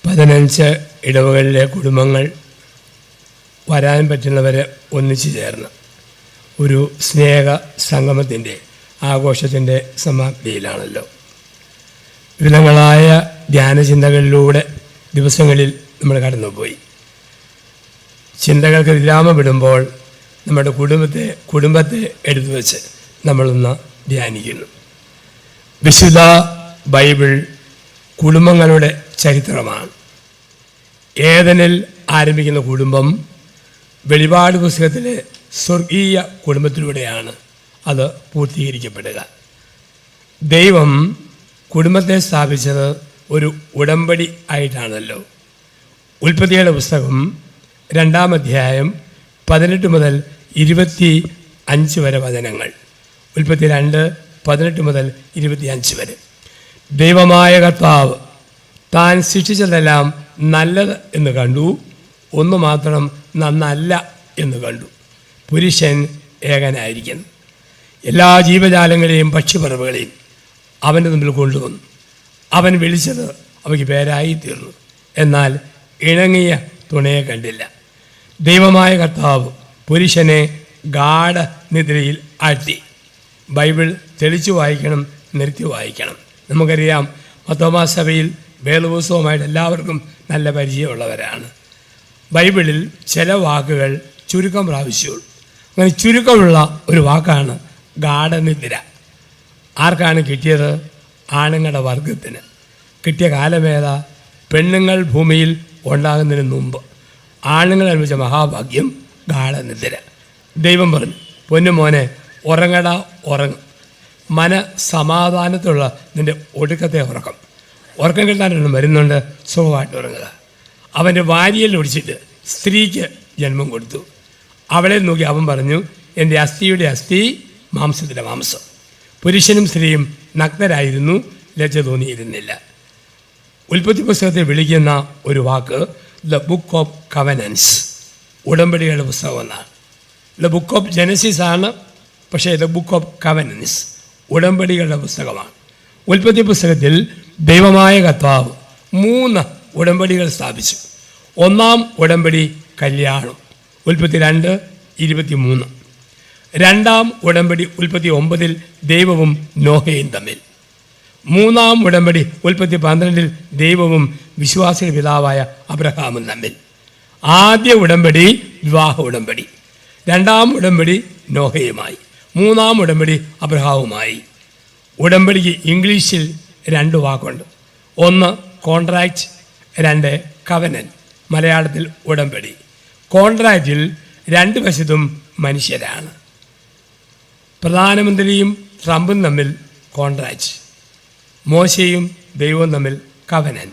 15 ഇടവകളിലെ കുടുംബങ്ങൾ വരാൻ പറ്റുന്നവരെ ഒന്നിച്ചു ചേർന്ന് ഒരു സ്നേഹ സംഗമത്തിൻ്റെ ആഘോഷത്തിൻ്റെ സമാപ്തിയിലാണല്ലോ. വിവിധങ്ങളായ ധ്യാനചിന്തകളിലൂടെ ദിവസങ്ങളിൽ നമ്മൾ കടന്നുപോയി. ചിന്തകൾക്ക് വിരാമമിടുമ്പോൾ നമ്മുടെ കുടുംബത്തെ എടുത്തു വെച്ച് നമ്മളൊന്ന് ധ്യാനിക്കുന്നു. വിശുദ്ധ ബൈബിൾ കുടുംബങ്ങളുടെ ചരിത്രമാണ്. ഏദനിൽ ആരംഭിക്കുന്ന കുടുംബം വെളിപാട് പുസ്തകത്തിലെ സ്വർഗീയ കുടുംബത്തിലൂടെയാണ് അത് പൂർത്തീകരിക്കപ്പെടുക. ദൈവം കുടുംബത്തെ സ്ഥാപിച്ചത് ഒരു ഉടമ്പടി ആയിട്ടാണല്ലോ. ഉൽപ്പത്തിയുടെ പുസ്തകം 2-ാം അധ്യായം 18 മുതൽ 25 വരെ വചനങ്ങൾ. ഉൽപ്പത്തി 2, 18 മുതൽ 25 വരെ. ദൈവമായ കർത്താവ് താൻ സൃഷ്ടിച്ചതെല്ലാം നല്ലത് എന്ന് കണ്ടു, ഒന്ന് മാത്രം നന്നല്ല എന്ന് കണ്ടു. പുരുഷൻ ഏകനായിരിക്കുന്നു. എല്ലാ ജീവജാലങ്ങളെയും പക്ഷിപ്പറവുകളെയും അവൻ്റെ മുമ്പിൽ കൊണ്ടുവന്നു. അവൻ വിളിച്ചത് അവയ്ക്ക് പേരായി തീർന്നു. എന്നാൽ ഇണങ്ങിയ തുണയെ കണ്ടില്ല. ദൈവമായ കർത്താവ് പുരുഷനെ ഗാഢനിദ്രയിൽ ആഴ്ത്തി. ബൈബിൾ തെളിച്ചു വായിക്കണം, നിർത്തി വായിക്കണം. നമുക്കറിയാം, മർത്തോമാ സഭയിൽ വേദപുസ്തകവുമായിട്ട് എല്ലാവർക്കും നല്ല പരിചയമുള്ളവരാണ്. ബൈബിളിൽ ചില വാക്കുകൾ ചുരുക്കം പ്രാവശ്യമുള്ളൂ. അങ്ങനെ ചുരുക്കമുള്ള ഒരു വാക്കാണ് ഗാഢനിദ്ര. ആർക്കാണ് കിട്ടിയത്? ആണുങ്ങളുടെ വർഗത്തിന്. കിട്ടിയ കാലമേതാ? പെണ്ണുങ്ങൾ ഭൂമിയിൽ ഉണ്ടാകുന്നതിന് മുമ്പ് ആണുങ്ങൾ അനുഭവിച്ച മഹാഭാഗ്യം ഗാഢനിദ്ര. ദൈവം പറഞ്ഞു, പൊന്നുമോനെ ഉറങ്ങടാ, ഉറങ്ങും. മനസമാധാനത്തുള്ള നിൻ്റെ ഒടുക്കത്തെ ഉറക്കം കിട്ടാനൊന്നും വരുന്നുണ്ട്. സുഖമായിട്ട് ഉറങ്ങുക. അവൻ്റെ വാരിയിൽ ഒടിച്ചിട്ട് സ്ത്രീക്ക് ജന്മം കൊടുത്തു. അവളെ നോക്കി അവൻ പറഞ്ഞു, എൻ്റെ അസ്ഥിയുടെ അസ്ഥി, മാംസത്തിൻ്റെ മാംസം. പുരുഷനും സ്ത്രീയും നഗ്നരായിരുന്നു, ലജ്ജ തോന്നിയിരുന്നില്ല. ഉൽപ്പത്തി പുസ്തകത്തെ വിളിക്കുന്ന ഒരു വാക്ക് ദ ബുക്ക് ഓഫ് കവനൻസ്, ഉടമ്പടികളുടെ പുസ്തകം എന്നാണ്. ദ ബുക്ക് ഓഫ് ജനസിസ് ആണ്, പക്ഷേ ദ ബുക്ക് ഓഫ് കവനൻസ് ഉടമ്പടികളുടെ പുസ്തകമാണ്. ഉൽപ്പത്തി പുസ്തകത്തിൽ ദൈവമായ കർത്താവ് 3 ഉടമ്പടികൾ സ്ഥാപിച്ചു. 1-ാം ഉടമ്പടി കല്യാണം, ഉൽപ്പത്തി 2:23. 2-ാം ഉടമ്പടി ഉൽപ്പത്തി 9 ദൈവവും നോഹയും തമ്മിൽ. 3-ാം ഉടമ്പടി ഉൽപ്പത്തി 12 ദൈവവും വിശ്വാസിയുടെ പിതാവായ അബ്രഹാമും തമ്മിൽ. ആദ്യ ഉടമ്പടി വിവാഹ ഉടമ്പടി, 2-ാം ഉടമ്പടി നോഹയുമായി, 3-ാം ഉടമ്പടി അബ്രഹാമുമായി. ഉടമ്പടിക്ക് ഇംഗ്ലീഷിൽ 2 വാക്കുണ്ട്. 1 കോൺട്രാക്റ്റ്, 2 കവനൻ, മലയാളത്തിൽ ഉടമ്പടി. കോൺട്രാക്റ്റിൽ 2 വശത്തും മനുഷ്യരാണ്. പ്രധാനമന്ത്രിയും ട്രംപും തമ്മിൽ കോൺട്രാക്റ്റ്, മോശയും ദൈവവും തമ്മിൽ കവനൻ.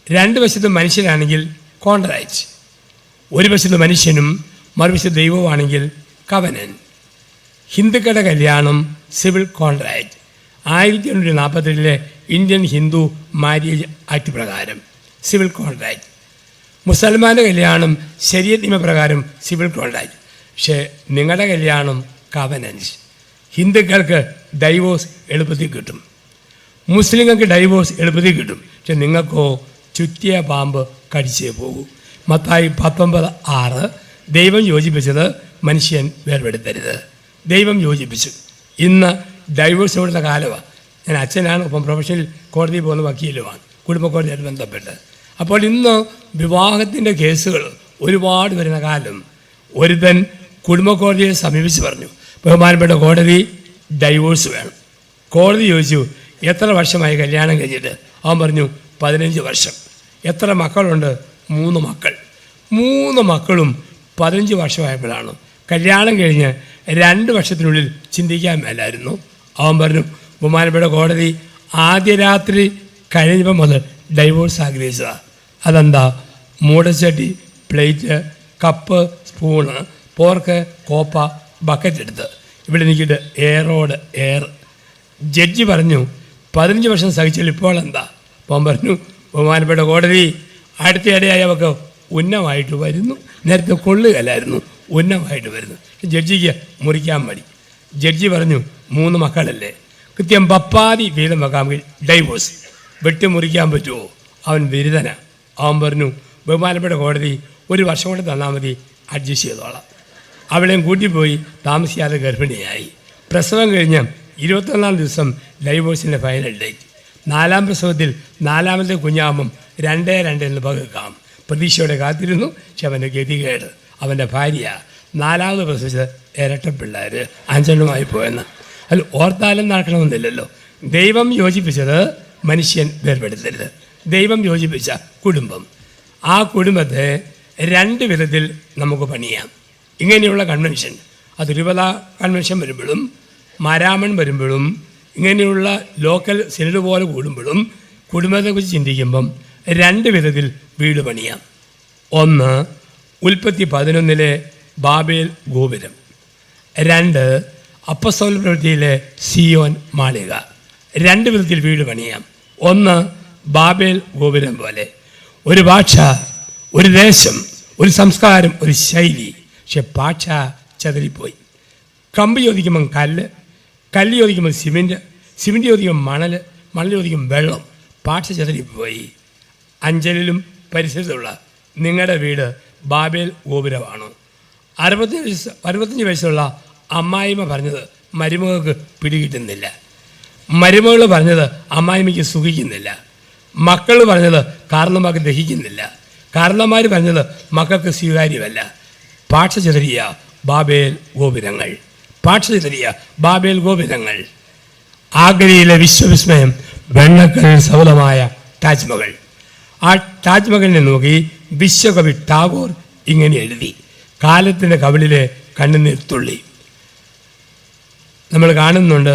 2 വശത്തും മനുഷ്യരാണെങ്കിൽ കോൺട്രാക്റ്റ്. ഒരു വശത്ത് മനുഷ്യനും മറുവശത്ത് ദൈവവുമാണെങ്കിൽ കവനൻ. ഹിന്ദുക്കളുടെ കല്യാണം civil contract, 1947 Indian Hindu marriage act പ്രകാരം സിവിൽ കോൺട്രാക്റ്റ്. മുസൽമാൻ്റെ കല്യാണം ശരീഅത്ത് നിയമപ്രകാരം സിവിൽ കോൺട്രാക്റ്റ്. പക്ഷേ നിങ്ങളുടെ കല്യാണം കവനൻസ്. ഹിന്ദുക്കൾക്ക് ഡൈവോഴ്സ് എളുപ്പത്തിൽ കിട്ടും, മുസ്ലിങ്ങൾക്ക് ഡൈവോഴ്സ് എളുപ്പത്തിൽ കിട്ടും. പക്ഷെ നിങ്ങൾക്കോ ചുറ്റിയ പാമ്പ് കടിച്ചേ പോകൂ. മത്തായി 19:6 ദൈവം യോജിപ്പിച്ചത് മനുഷ്യൻ വേർപെടുത്തരുത്. ദൈവം യോജിപ്പിച്ചു. ഇന്ന് ഡൈവോഴ്സ് കൊടുത്ത കാലമാണ്. ഞാൻ അച്ഛനാണ്, ഒപ്പം പ്രൊഫഷണൽ കോടതിയിൽ പോകുന്ന വക്കീലുമാണ്, കുടുംബ കോടതിയായിട്ട് ബന്ധപ്പെട്ട്. അപ്പോൾ ഇന്ന് വിവാഹത്തിൻ്റെ കേസുകൾ ഒരുപാട് വരുന്ന കാലം. ഒരുത്തൻ കുടുംബ കോടതിയെ സമീപിച്ച് പറഞ്ഞു, ബഹുമാനപ്പെട്ട കോടതി, ഡൈവോഴ്സ് വേണം. കോടതി ചോദിച്ചു, എത്ര വർഷമായി കല്യാണം കഴിഞ്ഞിട്ട്? അവൻ പറഞ്ഞു 15 വർഷം. എത്ര മക്കളുണ്ട്? 3 മക്കൾ. 3 മക്കളും 15 വർഷമായപ്പോഴാണ്. കല്യാണം കഴിഞ്ഞ് 2 വർഷത്തിനുള്ളിൽ ചിന്തിക്കാൻ മേലായിരുന്നു. അവൻ പറഞ്ഞു, ബഹുമാനപ്പെട്ട കോടതി, ആദ്യ രാത്രി കഴിഞ്ഞപ്പോൾ മുതൽ ഡൈവോഴ്സ് ആഗ്രഹിച്ചതാണ്. അതെന്താ? മൂടച്ചട്ടി, പ്ലേറ്റ്, കപ്പ്, സ്പൂണ്, പോർക്ക്, കോപ്പ, ബക്കറ്റ് എടുത്ത് ഇവിടെ നിൽക്കിയിട്ട് എയറോട് എയർ. ജഡ്ജി പറഞ്ഞു, 15 വർഷം സഹിച്ചാൽ ഇപ്പോൾ എന്താ? അപ്പം പറഞ്ഞു, ബഹുമാനപ്പെട്ട കോടതി, അടുത്തയിടെയായി അവർക്ക് ഉന്നമായിട്ട് വരുന്നു. നേരത്തെ കൊള്ളുകയല്ലായിരുന്നു, ഉന്നമായിട്ട് വരുന്നു. ജഡ്ജിക്ക് മുറിക്കാൻ മടി. ജഡ്ജി പറഞ്ഞു, 3 മക്കളല്ലേ, കൃത്യം 10 വീതം വെക്കാമെങ്കിൽ ഡൈവോഴ്സ്. വെട്ടി മുറിക്കാൻ പറ്റുമോ? അവൻ ബിരുദന. അവൻ പറഞ്ഞു, ബഹുമാനപ്പെട്ട കോടതി 1 വർഷം കൊണ്ട് തന്നാൽ മതി, അഡ്ജസ്റ്റ് ചെയ്തോളാം. അവളെയും കൂട്ടിപ്പോയി. താമസിയാതെ ഗർഭിണിയായി. പ്രസവം കഴിഞ്ഞ് 21-ാം ദിവസം ഡൈവോഴ്സിൻ്റെ ഫൈനൽ ഡേറ്റ്. 4-ാം പ്രസവത്തിൽ 4-ാമത്തെ കുഞ്ഞാകുമ്പം 2-2 എന്ന് പകുക്കാം. പ്രതീക്ഷയോടെ കാത്തിരുന്നു. പക്ഷെ അവൻ്റെ ഗതികേട്, അവൻ്റെ ഭാര്യ 4-ാമത് പ്രസവിച്ചത് ഇരട്ട പിള്ളേർ 5 പോയെന്ന്. അതിൽ ഓർത്താലും നടക്കണമെന്നില്ലല്ലോ. ദൈവം യോജിപ്പിച്ചത് മനുഷ്യൻ വേർപെടുത്തരുത്. ദൈവം യോജിപ്പിച്ച കുടുംബം, ആ കുടുംബത്തെ 2 വിധത്തിൽ നമുക്ക് പണിയാം. ഇങ്ങനെയുള്ള കൺവെൻഷൻ, അത് തിരുവല്ല കൺവെൻഷൻ വരുമ്പോഴും മാരാമൺ വരുമ്പോഴും ഇങ്ങനെയുള്ള ലോക്കൽ സിനഡ് പോലെ കൂടുമ്പോഴും കുടുംബത്തെക്കുറിച്ച് ചിന്തിക്കുമ്പം 2 വിധത്തിൽ വീട് പണിയാം. ഒന്ന്, ഉൽപ്പത്തി 11-ലെ ബാബേൽ ഗോപുരം. 2, അപ്പസ്തോല പ്രവൃത്തിയിലെ സിയോൻ മാളിക. 2 വിധത്തിൽ വീട് പണിയാം. ഒന്ന്, ബാബേൽ ഗോപുരം പോലെ. ഒരു ഭാഷ, ഒരു ദേശം, ഒരു സംസ്കാരം, ഒരു ശൈലി. പക്ഷെ ഭാഷ ചതറിപ്പോയി. കമ്പ് ചോദിക്കുമ്പം കല്ല്, കല്ല് ചോദിക്കുമ്പോൾ സിമെൻറ്റ്, സിമെൻറ്റ് ചോദിക്കുമ്പോൾ മണൽ, മണൽ ചോദിക്കുമ്പോൾ വെള്ളം. ഭാഷ ചതറിപ്പോയി. അഞ്ചലിലും പരിസരത്തുള്ള നിങ്ങളുടെ വീട് ബാബേൽ ഗോപുരമാണോ? 65 വയസ്സുള്ള അമ്മായിമ്മ പറഞ്ഞത് മരുമകൾക്ക് പിടികിട്ടുന്നില്ല. മരുമകൾ പറഞ്ഞത് അമ്മായിമ്മയ്ക്ക് സുഖിക്കുന്നില്ല. മക്കൾ പറഞ്ഞത് കാരണന്മാർക്ക് ദഹിക്കുന്നില്ല. കാരണന്മാർ പറഞ്ഞത് മക്കൾക്ക് സ്വീകാര്യമല്ല. ഭാഷ ചിതറിയ ബാബേൽ ഗോപുരങ്ങൾ, ഭാഷ ചിതറിയ ബാബേൽ ഗോപുരങ്ങൾ. ആഗ്രയിലെ വിശ്വവിസ്മയം, വെണ്ണക്കൽ സഫലമായ താജ്മഹൽ. ആ താജ്മഹലിനെ നോക്കി വിശ്വകവി ടാഗോർ ഇങ്ങനെ എഴുതി: കാലത്തിൻ്റെ കവിളിലെ കണ്ണുനീർ തുള്ളി. നമ്മൾ കാണുന്നുണ്ട്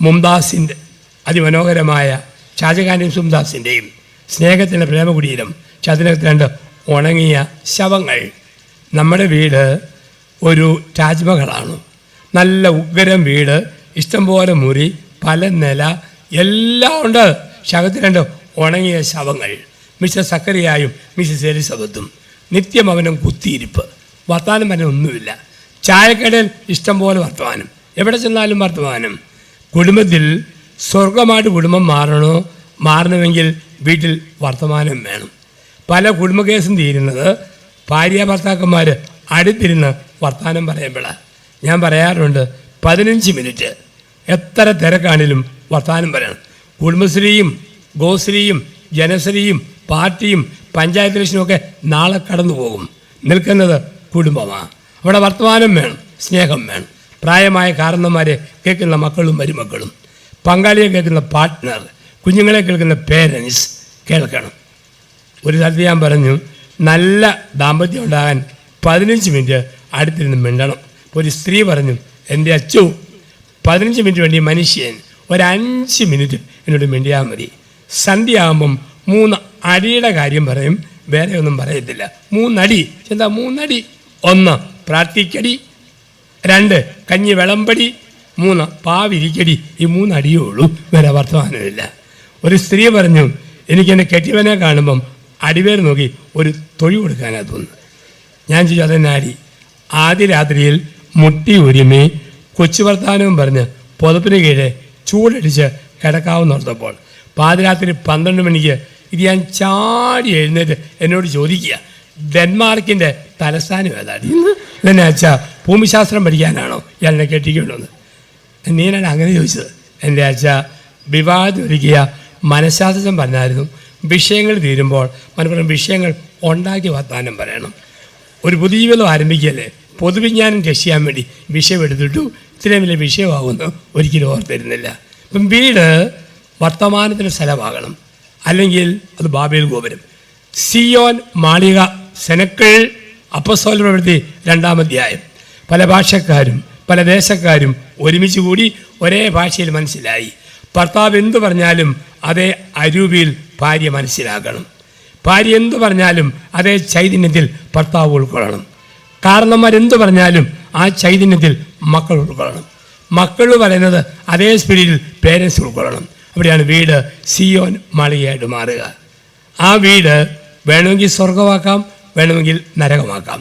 മുംതാസിൻ്റെ അതിമനോഹരമായ ഷാജഹാൻ്റെയും മുംതാസിൻ്റെയും സ്നേഹത്തിൻ്റെ പ്രേമകുടീരം. അതിനകത്ത് 2 ഉണങ്ങിയ ശവങ്ങൾ. നമ്മുടെ വീട് ഒരു താജ്മഹലാണ്. നല്ല ഉഗ്രം വീട്, ഇഷ്ടംപോലെ മുറി, പല നില, എല്ലാം ഉണ്ട്. ശകത്ത് 2 ഉണങ്ങിയ ശവങ്ങൾ. മിസ്റ്റർ സക്കറിയായും മിസ്സസ് എലിസബത്തും. നിത്യം അവനും കുത്തിയിരിപ്പ്, വർത്തമാനം പറഞ്ഞ ഒന്നുമില്ല. ചായക്കടയിൽ ഇഷ്ടംപോലെ വർത്തമാനം, എവിടെ ചെന്നാലും വർത്തമാനം. കുടുംബത്തിൽ സ്വർഗമായിട്ട് കുടുംബം മാറണമെങ്കിൽ വീട്ടിൽ വർത്തമാനം വേണം. പല കുടുംബ കേസും തീരുന്നത് ഭാര്യ ഭർത്താക്കന്മാർ അടുത്തിരുന്ന് വർത്തമാനം പറയുമ്പോഴാണ്. ഞാൻ പറയാറുണ്ട്, 15 മിനിറ്റ് എത്ര തിരക്കാണെങ്കിലും വർത്തമാനം പറയണം. കുടുംബശ്രീയും ഗോശ്രീയും ജനശ്രീയും പാർട്ടിയും പഞ്ചായത്ത് ഇലക്ഷനുമൊക്കെ നാളെ കടന്നു പോകും. നിൽക്കുന്നത് കുടുംബമാണ്. അവിടെ വർത്തമാനം വേണം, സ്നേഹം വേണം. പ്രായമായ കാരണന്മാരെ കേൾക്കുന്ന മക്കളും മരുമക്കളും, പങ്കാളിയെ കേൾക്കുന്ന പാർട്ട്ണർ, കുഞ്ഞുങ്ങളെ കേൾക്കുന്ന പേരൻസ് കേൾക്കണം. ഒരു സ്ഥലത്ത് ഞാൻ പറഞ്ഞു, നല്ല ദാമ്പത്യം ഉണ്ടാകാൻ 15 മിനിറ്റ് അടുത്തിരുന്ന് മിണ്ടണം. ഒരു സ്ത്രീ പറഞ്ഞു, എൻ്റെ അച്ചു 15 മിനിറ്റ് വേണ്ടി മനുഷ്യൻ 5 മിനിറ്റ് എന്നോട് മിണ്ടിയാൽ മതി. സന്ധ്യയാകുമ്പം 3 അടിയുടെ കാര്യം പറയും, വേറെ ഒന്നും പറയത്തില്ല. 3 അടി. എന്താ 3 അടി? 1 പ്രാർത്ഥിക്കടി, 2 കഞ്ഞി വിളമ്പടി, 3 പാവിരിക്കടി. ഈ 3 അടിയേ ഉള്ളൂ, വേറെ വർത്തമാനമില്ല. ഒരു സ്ത്രീ പറഞ്ഞു, എനിക്കെൻ്റെ കെട്ടിയവനെ കാണുമ്പം അടിവേര് നോക്കി ഒരു തൊഴി കൊടുക്കാനാ തോന്നുന്നു. ഞാൻ ചോദിച്ചു, അതെന്നെ അടി? ആദ്യ രാത്രിയിൽ മുട്ടി ഒരുമി കൊച്ചു വർത്താനവും പറഞ്ഞ് പുതപ്പിന് കീഴെ ചൂടടിച്ച് കിടക്കാവുന്നോർത്തപ്പോൾ പാതിരാത്രി 12 മണിക്ക് ഇത് ഞാൻ ചാടി എഴുന്നേറ്റ് എന്നോട് ചോദിക്കുക, ഡെൻമാർക്കിൻ്റെ തലസ്ഥാനം ഏതാടി? ഇതെന്നെ അച്ഛാ, ഭൂമിശാസ്ത്രം പഠിക്കാനാണോ എന്നെ കെട്ടിക്കൊണ്ടുവന്ന്? നീനാണ് അങ്ങനെ ചോദിച്ചത്. എൻ്റെ അച്ഛ വിവാഹത്തിൽ ഒരുക്കിയ മനഃശാസ്ത്രം പറഞ്ഞായിരുന്നു, വിഷയങ്ങൾ തീരുമ്പോൾ മനഃപൂർവ്വം വിഷയങ്ങൾ ഉണ്ടാക്കി വർത്താനം പറയണം. ഒരു പുതിയ ജീവിതം ആരംഭിക്കുകയല്ലേ, പൊതുവിജ്ഞാനം രക്ഷിക്കാൻ വേണ്ടി വിഷയം എടുത്തിട്ടു ഇത്രയും വലിയ വിഷയമാകുമെന്ന് ഒരിക്കലും ഓർത്തിരുന്നില്ല. ഇപ്പം വീട് വർത്തമാനത്തിന് സ്ഥലമാകണം, അല്ലെങ്കിൽ അത് ബാബേൽ ഗോപുരം. സിയോൻ മാളിക, സെനക്കിൾ അപ്പസ്തോല പ്രവൃത്തി 2-ാം അധ്യായം. പല ഭാഷക്കാരും പല ദേശക്കാരും ഒരുമിച്ച് കൂടി ഒരേ ഭാഷയിൽ മനസ്സിലായി. ഭർത്താവ് എന്തു പറഞ്ഞാലും അതേ അരൂപിയിൽ ഭാര്യ മനസ്സിലാക്കണം. ഭാര്യ എന്തു പറഞ്ഞാലും അതേ ചൈതന്യത്തിൽ ഭർത്താവ് ഉൾക്കൊള്ളണം. കാരണന്മാരെന്തു പറഞ്ഞാലും ആ ചൈതന്യത്തിൽ മക്കൾ ഉൾക്കൊള്ളണം. മക്കൾ പറയുന്നത് അതേ സ്പിരിറ്റിൽ പേരൻസ് ഉൾക്കൊള്ളണം. അവിടെയാണ് വീട് സിയോൻ മാളികയായിട്ട് മാറുക. ആ വീട് വേണമെങ്കിൽ സ്വർഗമാക്കാം, വേണമെങ്കിൽ നരകമാക്കാം.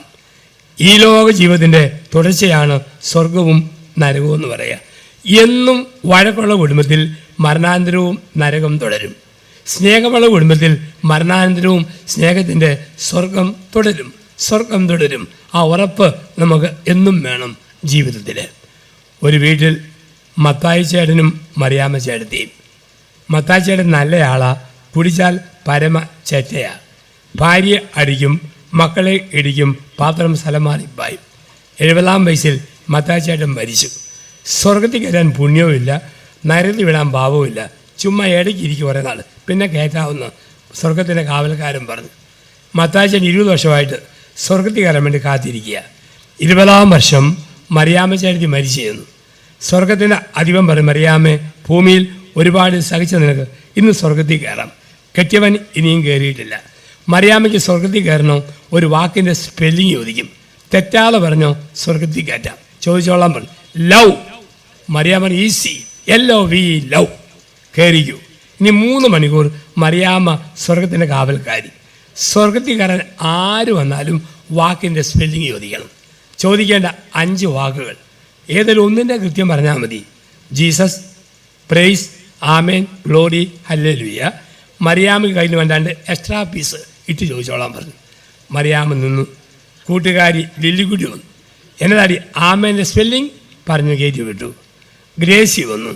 ഈ ലോക ജീവിതത്തിൻ്റെ തുടർച്ചയാണ് സ്വർഗവും നരകവും എന്ന് പറയുക. എന്നും വഴക്കുള്ള കുടുംബത്തിൽ മരണാന്തരവും നരകം തുടരും. സ്നേഹമുള്ള കുടുംബത്തിൽ മരണാനന്തരവും സ്നേഹത്തിൻ്റെ സ്വർഗം തുടരും. ആ ഉറപ്പ് നമുക്ക് എന്നും വേണം ജീവിതത്തിൽ. ഒരു വീട്ടിൽ മത്തായി ചേട്ടനും മറിയാമ്മ ചേട്ടത്തിയും. മത്തായി ചേട്ടൻ നല്ലയാളാ, കുടിച്ചാൽ പരമ ചേറ്റയാ. ഭാര്യ അടിക്കും, മക്കളെ ഇടിക്കും, പാത്രം സ്ഥലം മാറിപ്പായും. 70-ാം വയസ്സിൽ മത്തായി ചേട്ടൻ മരിച്ചു. സ്വർഗത്തിൽ കയറാൻ പുണ്യവുമില്ല, നരകത്തിൽ വിടാൻ പാപവുമില്ല, ചുമ്മാ ഇടയ്ക്കിരിക്കും കുറേ നാൾ, പിന്നെ കയറ്റാവുന്ന സ്വർഗത്തിൻ്റെ കാവൽക്കാരൻ പറഞ്ഞു. മത്തായി ചേട്ടൻ 20 വർഷമായിട്ട് സ്വർഗത്തിൽ കയറാൻ വേണ്ടി കാത്തിരിക്കുക. 20-ാം വർഷം മറിയാമ്മ ചേട്ടത്തി മരിച്ചിരുന്നു. സ്വർഗത്തിൻ്റെ അധിപൻ പറയും, മറിയാമ്മേ, ഭൂമിയിൽ ഒരുപാട് സഹിച്ച നിനക്ക് ഇന്ന് സ്വർഗത്തിൽ കയറാം. കെട്ടിയവൻ ഇനിയും കയറിയിട്ടില്ല. മറിയാമ്മയ്ക്ക് സ്വർഗത്തിൽ കയറണോ? ഒരു വാക്കിൻ്റെ സ്പെല്ലിങ് ചോദിക്കും. തെറ്റാതെ പറഞ്ഞോ സ്വർഗത്തിൽ കയറ്റാം. ചോദിച്ചോളാൻ പറഞ്ഞു. Love. Mariyamma easy, LOV, love. കയറിക്കൂ. ഇനി 3 മണിക്കൂർ മറിയാമ്മ സ്വർഗത്തിൻ്റെ കാവൽക്കാരി. സ്വർഗത്തിൽ കയറാൻ ആര് വന്നാലും വാക്കിൻ്റെ സ്പെല്ലിങ് ചോദിക്കണം. ചോദിക്കേണ്ട 5 വാക്കുകൾ ഏതെങ്കിലും ഒന്നിൻ്റെ കൃത്യം പറഞ്ഞാൽ മതി. ജീസസ്, പ്രൈസ്, ആമേൻ, ഗ്ലോറി, ഹല്ലേലൂയ. മറിയാമ്മയ്ക്ക് കയ്യിൽ വേണ്ടാണ്ട് എക്സ്ട്രാ പീസ് ഇട്ട് ചോദിച്ചോളാൻ പറഞ്ഞു. മറിയാമ്മ നിന്നു. കൂട്ടുകാരി ലില്ലിക്കുട്ടി വന്നു. എന്നതാടി ആമേൻ്റെ സ്പെല്ലിങ് പറഞ്ഞു കയറ്റി വിട്ടു. ഗ്രേസി വന്നു,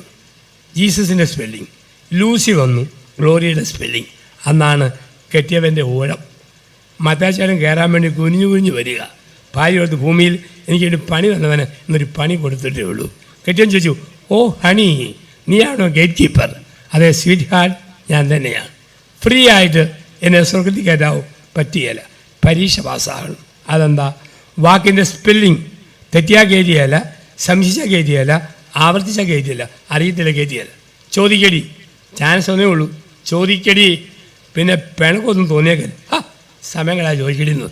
ജീസസിൻ്റെ സ്പെല്ലിങ്. ലൂസി വന്നു, ഗ്ലോറിയുടെ സ്പെല്ലിങ്. അന്നാണ് കെട്ടിയവൻ്റെ ഊഴം. മത്താച്ചേട്ടൻ കയറാൻ വേണ്ടി കുനിഞ്ഞു വരിക. ഭാര്യ എടുത്ത്, ഭൂമിയിൽ എനിക്കൊരു പണി തന്നവന് എന്നൊരു പണി കൊടുത്തിട്ടേ ഉള്ളൂ. കെട്ടിയവൻ ചോദിച്ചു, ഓ ഹണി, നീയാണോ ഗേറ്റ് കീപ്പർ? അതെ സ്വീറ്റ് ഹാർട്ട്, ഞാൻ തന്നെയാണ്. ഫ്രീ ആയിട്ട് എന്നെ സ്വർഗത്തിൽ കയറ്റാവോ? പറ്റിയല്ല, പരീക്ഷ പാസ്സാകണം. അതെന്താ? വാക്കിൻ്റെ സ്പെല്ലിങ് തെറ്റിയാൽ കയറ്റിയല്ല, സംശയിച്ചാൽ കയറ്റിയല്ല, ആവർത്തിച്ചാൽ കയറ്റിയല്ല, അറിയത്തില്ല കയറ്റിയല്ല. ചോദിക്കടി, ചാൻസ് ഒന്നേ ഉള്ളൂ, ചോദിക്കടി. പിന്നെ പിണക്കൊന്നും തോന്നിയേക്കല്ല. സമയങ്ങളാണ് ചോദിക്കടിയെന്ന്.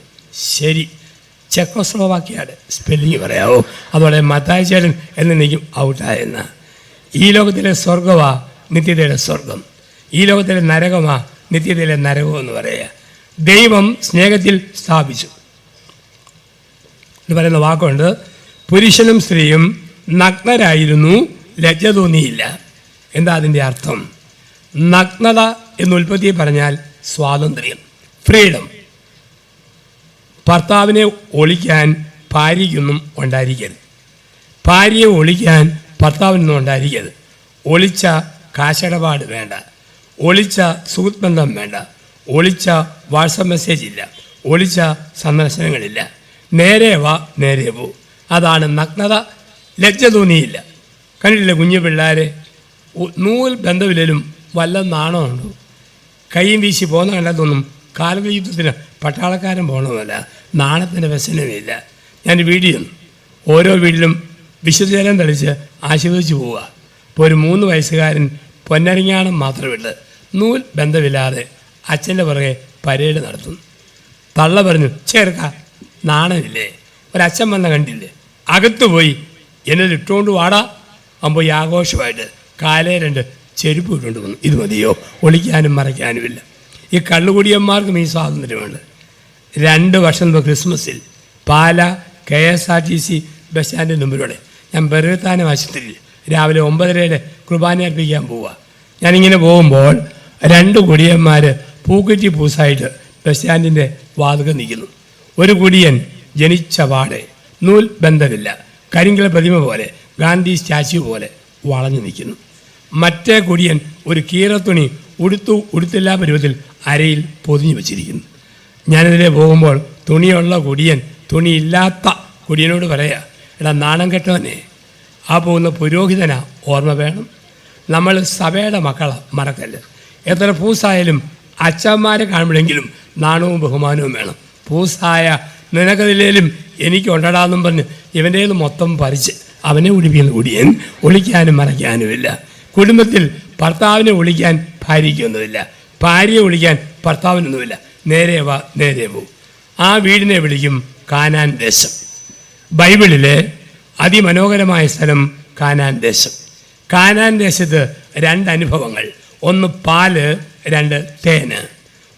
ശരി, ചെക്കോസ്ലോവാക്കിയാണ് സ്പെല്ലിങ് പറയാവോ? അതോടെ മത്തായി ചേട്ടൻ എന്നേക്കും ഔട്ടായെന്ന. ഈ ലോകത്തിലെ സ്വർഗമാ നിത്യതയുടെ സ്വർഗം, ഈ ലോകത്തിലെ നരകമാ നിത്യതയിലെ നരകം എന്ന് പറയുക. ദൈവം സ്നേഹത്തിൽ സ്ഥാപിച്ചു എന്ന് പറയുന്ന വാക്കുണ്ട്. പുരുഷനും സ്ത്രീയും നഗ്നരായിരുന്നു, ലജ്ജ തോന്നിയില്ല. എന്താ അതിൻ്റെ അർത്ഥം? നഗ്നത എന്ന് ഉൽപ്പത്തിയിൽ പറഞ്ഞാൽ സ്വാതന്ത്ര്യം, ഫ്രീഡം. ഭർത്താവിനെ ഒളിക്കാൻ ഭാര്യയ്ക്കൊന്നും ഉണ്ടായിരിക്കരുത്, ഭാര്യയെ ഒളിക്കാൻ ഭർത്താവിനൊന്നും ഉണ്ടായിരിക്കരുത്. ഒളിച്ച കാശിടപാട് വേണ്ട, ഒളിച്ച സുഹൃത്ത് ബന്ധം വേണ്ട, ഒളിച്ച വാട്സപ്പ് മെസ്സേജ് ഇല്ല, ഒളിച്ച സന്ദർശനങ്ങളില്ല. നേരെ വാ, നേരെ പോ. അതാണ് നഗ്നത. ലജ്ജ തോന്നിയില്ല. കണ്ടിട്ടില്ല കുഞ്ഞു പിള്ളേരെ? നൂൽ ബന്ധമില്ലേലും വല്ല നാണമുണ്ടോ? കൈയും വീശി പോകുന്ന കണ്ടാൽ കാലത്തെ യുദ്ധത്തിന് പട്ടാളക്കാരൻ പോകണമെന്നല്ല, നാണത്തിൻ്റെ വ്യസനമില്ല. ഞാൻ വീഡിയോ ഓരോ വീട്ടിലും വിശുദ്ധജലം തളിച്ച് ആശീർവദിച്ച് പോവുക. ഇപ്പോൾ ഒരു 3 വയസ്സുകാരൻ പൊന്നരിങ്ങാണം മാത്രമിട്ട് നൂൽ ബന്ധമില്ലാതെ അച്ഛൻ്റെ പുറകെ പരേഡ് നടത്തുന്നു. തള്ള പറഞ്ഞു, ചേർക്ക നാണമില്ലേ? ഒരച്ഛൻ വന്ന കണ്ടില്ലേ? അകത്ത് പോയി എന്നെ ഇട്ടുകൊണ്ട് വാടാ. അവൻ പോയി ആഘോഷമായിട്ട് കാലേ 2 ചെരുപ്പ് ഇട്ടുകൊണ്ട് വന്നു. ഇത് മതിയോ? ഒളിക്കാനും മറയ്ക്കാനുമില്ല. ഈ കള്ളുകുടിയന്മാർക്കും ഈ സ്വാതന്ത്ര്യമുണ്ട്. 2 വർഷം മുമ്പ് ക്രിസ്മസിൽ പാല KSRTC ബസ് സ്റ്റാൻഡിന് മുമ്പിലൂടെ ഞാൻ ബെറുത്താനം ആശുപത്രിയിൽ രാവിലെ 9:30 കുർബാന അർപ്പിക്കാൻ പോവുക. ഞാനിങ്ങനെ പോകുമ്പോൾ 2 കുടിയന്മാർ പൂക്കുറ്റി പൂസായിട്ട് ബസ് സ്റ്റാൻഡിൻ്റെ വാതുക നിൽക്കുന്നു. ഒരു കുടിയൻ ജനിച്ച പാടെ നൂൽ ബന്ധമില്ല, കരിങ്കൽ പ്രതിമ പോലെ, ഗാന്ധി സ്റ്റാച്യു പോലെ വളഞ്ഞു നിൽക്കുന്നു. മറ്റേ കുടിയൻ ഒരു കീറത്തുണി ഉടുത്തില്ലാ പരുവത്തിൽ അരയിൽ പൊതിഞ്ഞു വച്ചിരിക്കുന്നു. ഞാനിതിലെ പോകുമ്പോൾ തുണിയുള്ള കുടിയൻ തുണിയില്ലാത്ത കുടിയനോട് പറയാ, എടാ നാണം കെട്ടവനെ, ആ പോകുന്ന പുരോഹിതനാ, ഓർമ്മ വേണം. നമ്മൾ സഭയുടെ മക്കളെ മറക്കല്ല്. എത്ര പൂസായാലും അച്ഛന്മാരെ കാണുമ്പോഴെങ്കിലും നാണവും ബഹുമാനവും വേണം. പൂസായ നിനക്കതിലേലും എനിക്കുണ്ടടാന്നും പറഞ്ഞ് ഇവൻ്റേത് മൊത്തം പറിച്ച് അവനെ ഒളിപ്പിക്കുന്ന കുടിയൻ. ഒളിക്കാനും മറയ്ക്കാനുമില്ല. കുടുംബത്തിൽ ഭർത്താവിനെ ഒളിക്കാൻ ഭാര്യയ്ക്കൊന്നുമില്ല, ഭാര്യയെ ഒളിക്കാൻ ഭർത്താവിനൊന്നുമില്ല. നേരെ വാ, നേരെ പോ. ആ വീടിനെ വിളിക്കും കാനാൻ ദേശം. ബൈബിളിലെ അതിമനോഹരമായ സ്ഥലം കാനാൻ ദേശം. കാനാൻ ദേശത്ത് 2 അനുഭവങ്ങൾ, ഒന്ന് പാല്, 2 തേന്.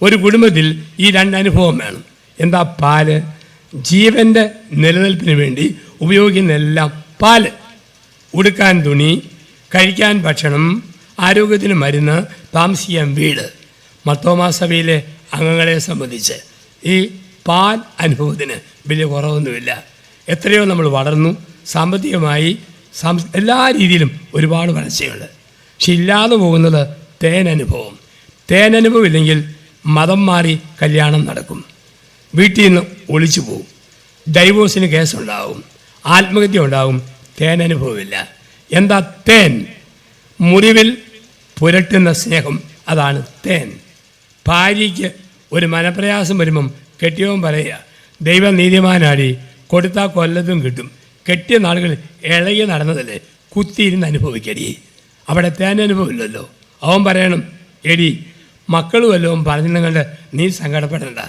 ഒരു കുടുംബത്തിൽ ഈ 2 അനുഭവം വേണം. എന്താ പാല്? ജീവൻ്റെ നിലനിൽപ്പിന് വേണ്ടി ഉപയോഗിക്കുന്ന എല്ലാം പാല്. ഉടുക്കാൻ തുണി, കഴിക്കാൻ ഭക്ഷണം, ആരോഗ്യത്തിന് മരുന്ന്, താമസിക്കാൻ വീട്, മർത്തോമാ സഭയിലെ അംഗങ്ങളെ സംബന്ധിച്ച് ഈ പാൽ അനുഭവത്തിന് വലിയ കുറവൊന്നുമില്ല. എത്രയോ നമ്മൾ വളർന്നു, സാമ്പത്തികമായി എല്ലാ രീതിയിലും ഒരുപാട് വളർച്ചയുണ്ട്. പക്ഷെ ഇല്ലാതെ പോകുന്നത് തേനനുഭവം. തേനനുഭവം ഇല്ലെങ്കിൽ മതം മാറി കല്യാണം നടക്കും, വീട്ടിൽ നിന്ന് ഒളിച്ചു പോകും, ഡൈവോഴ്സിന് കേസുണ്ടാവും, ആത്മഹത്യ ഉണ്ടാവും. തേനനുഭവമില്ല. എന്താ തേൻ? മുറിവിൽ പുരട്ടുന്ന സ്നേഹം, അതാണ് തേൻ. ഭാര്യയ്ക്ക് ഒരു മനപ്രയാസം വരുമ്പം കെട്ടിയവൻ പറയുക, ദൈവം നീതിമാനാടി, കൊടുത്താൽ കൊല്ലത്തും കിട്ടും, കെട്ടിയ നാളുകളിൽ ഇളകി നടന്നതല്ലേ, കുത്തിയിരുന്ന് അനുഭവിക്കടി. അവിടെ തേനനുഭവം ഇല്ലല്ലോ. അവൻ പറയണം, എടി മക്കളും വല്ലതും പറഞ്ഞിട്ടുണ്ടെങ്കിൽ നീ സങ്കടപ്പെടണ്ട,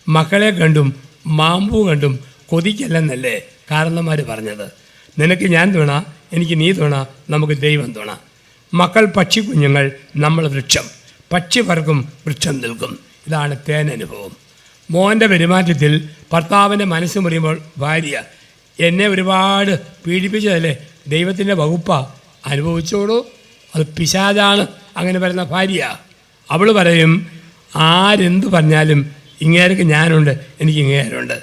മക്കളെ കണ്ടും മാമ്പൂ കണ്ടും കൊതിക്കല്ലെന്നല്ലേ കാരണന്മാർ പറഞ്ഞത്. നിനക്ക് ഞാൻ തുണ, എനിക്ക് നീ തുണ, നമുക്ക് ദൈവം തുണ. മക്കൾ പക്ഷി കുഞ്ഞുങ്ങൾ, നമ്മൾ വൃക്ഷം. പക്ഷി പറക്കും, വൃക്ഷം നിൽക്കും. ഇതാണ് തേനനുഭവം. മോൻ്റെ പെരുമാറ്റത്തിൽ ഭർത്താവിൻ്റെ മനസ്സ് മുറിയുമ്പോൾ ഭാര്യ, എന്നെ ഒരുപാട് പീഡിപ്പിച്ചതല്ലേ, ദൈവത്തിൻ്റെ വകുപ്പാണ്, അനുഭവിച്ചോളൂ, അത് പിശാചാണ് അങ്ങനെ പറയുന്ന ഭാര്യ. അവൾ പറയും, ആരെന്തു പറഞ്ഞാലും ഇങ്ങേർക്ക് ഞാനുണ്ട്, എനിക്ക് ഇങ്ങേരുണ്ട്.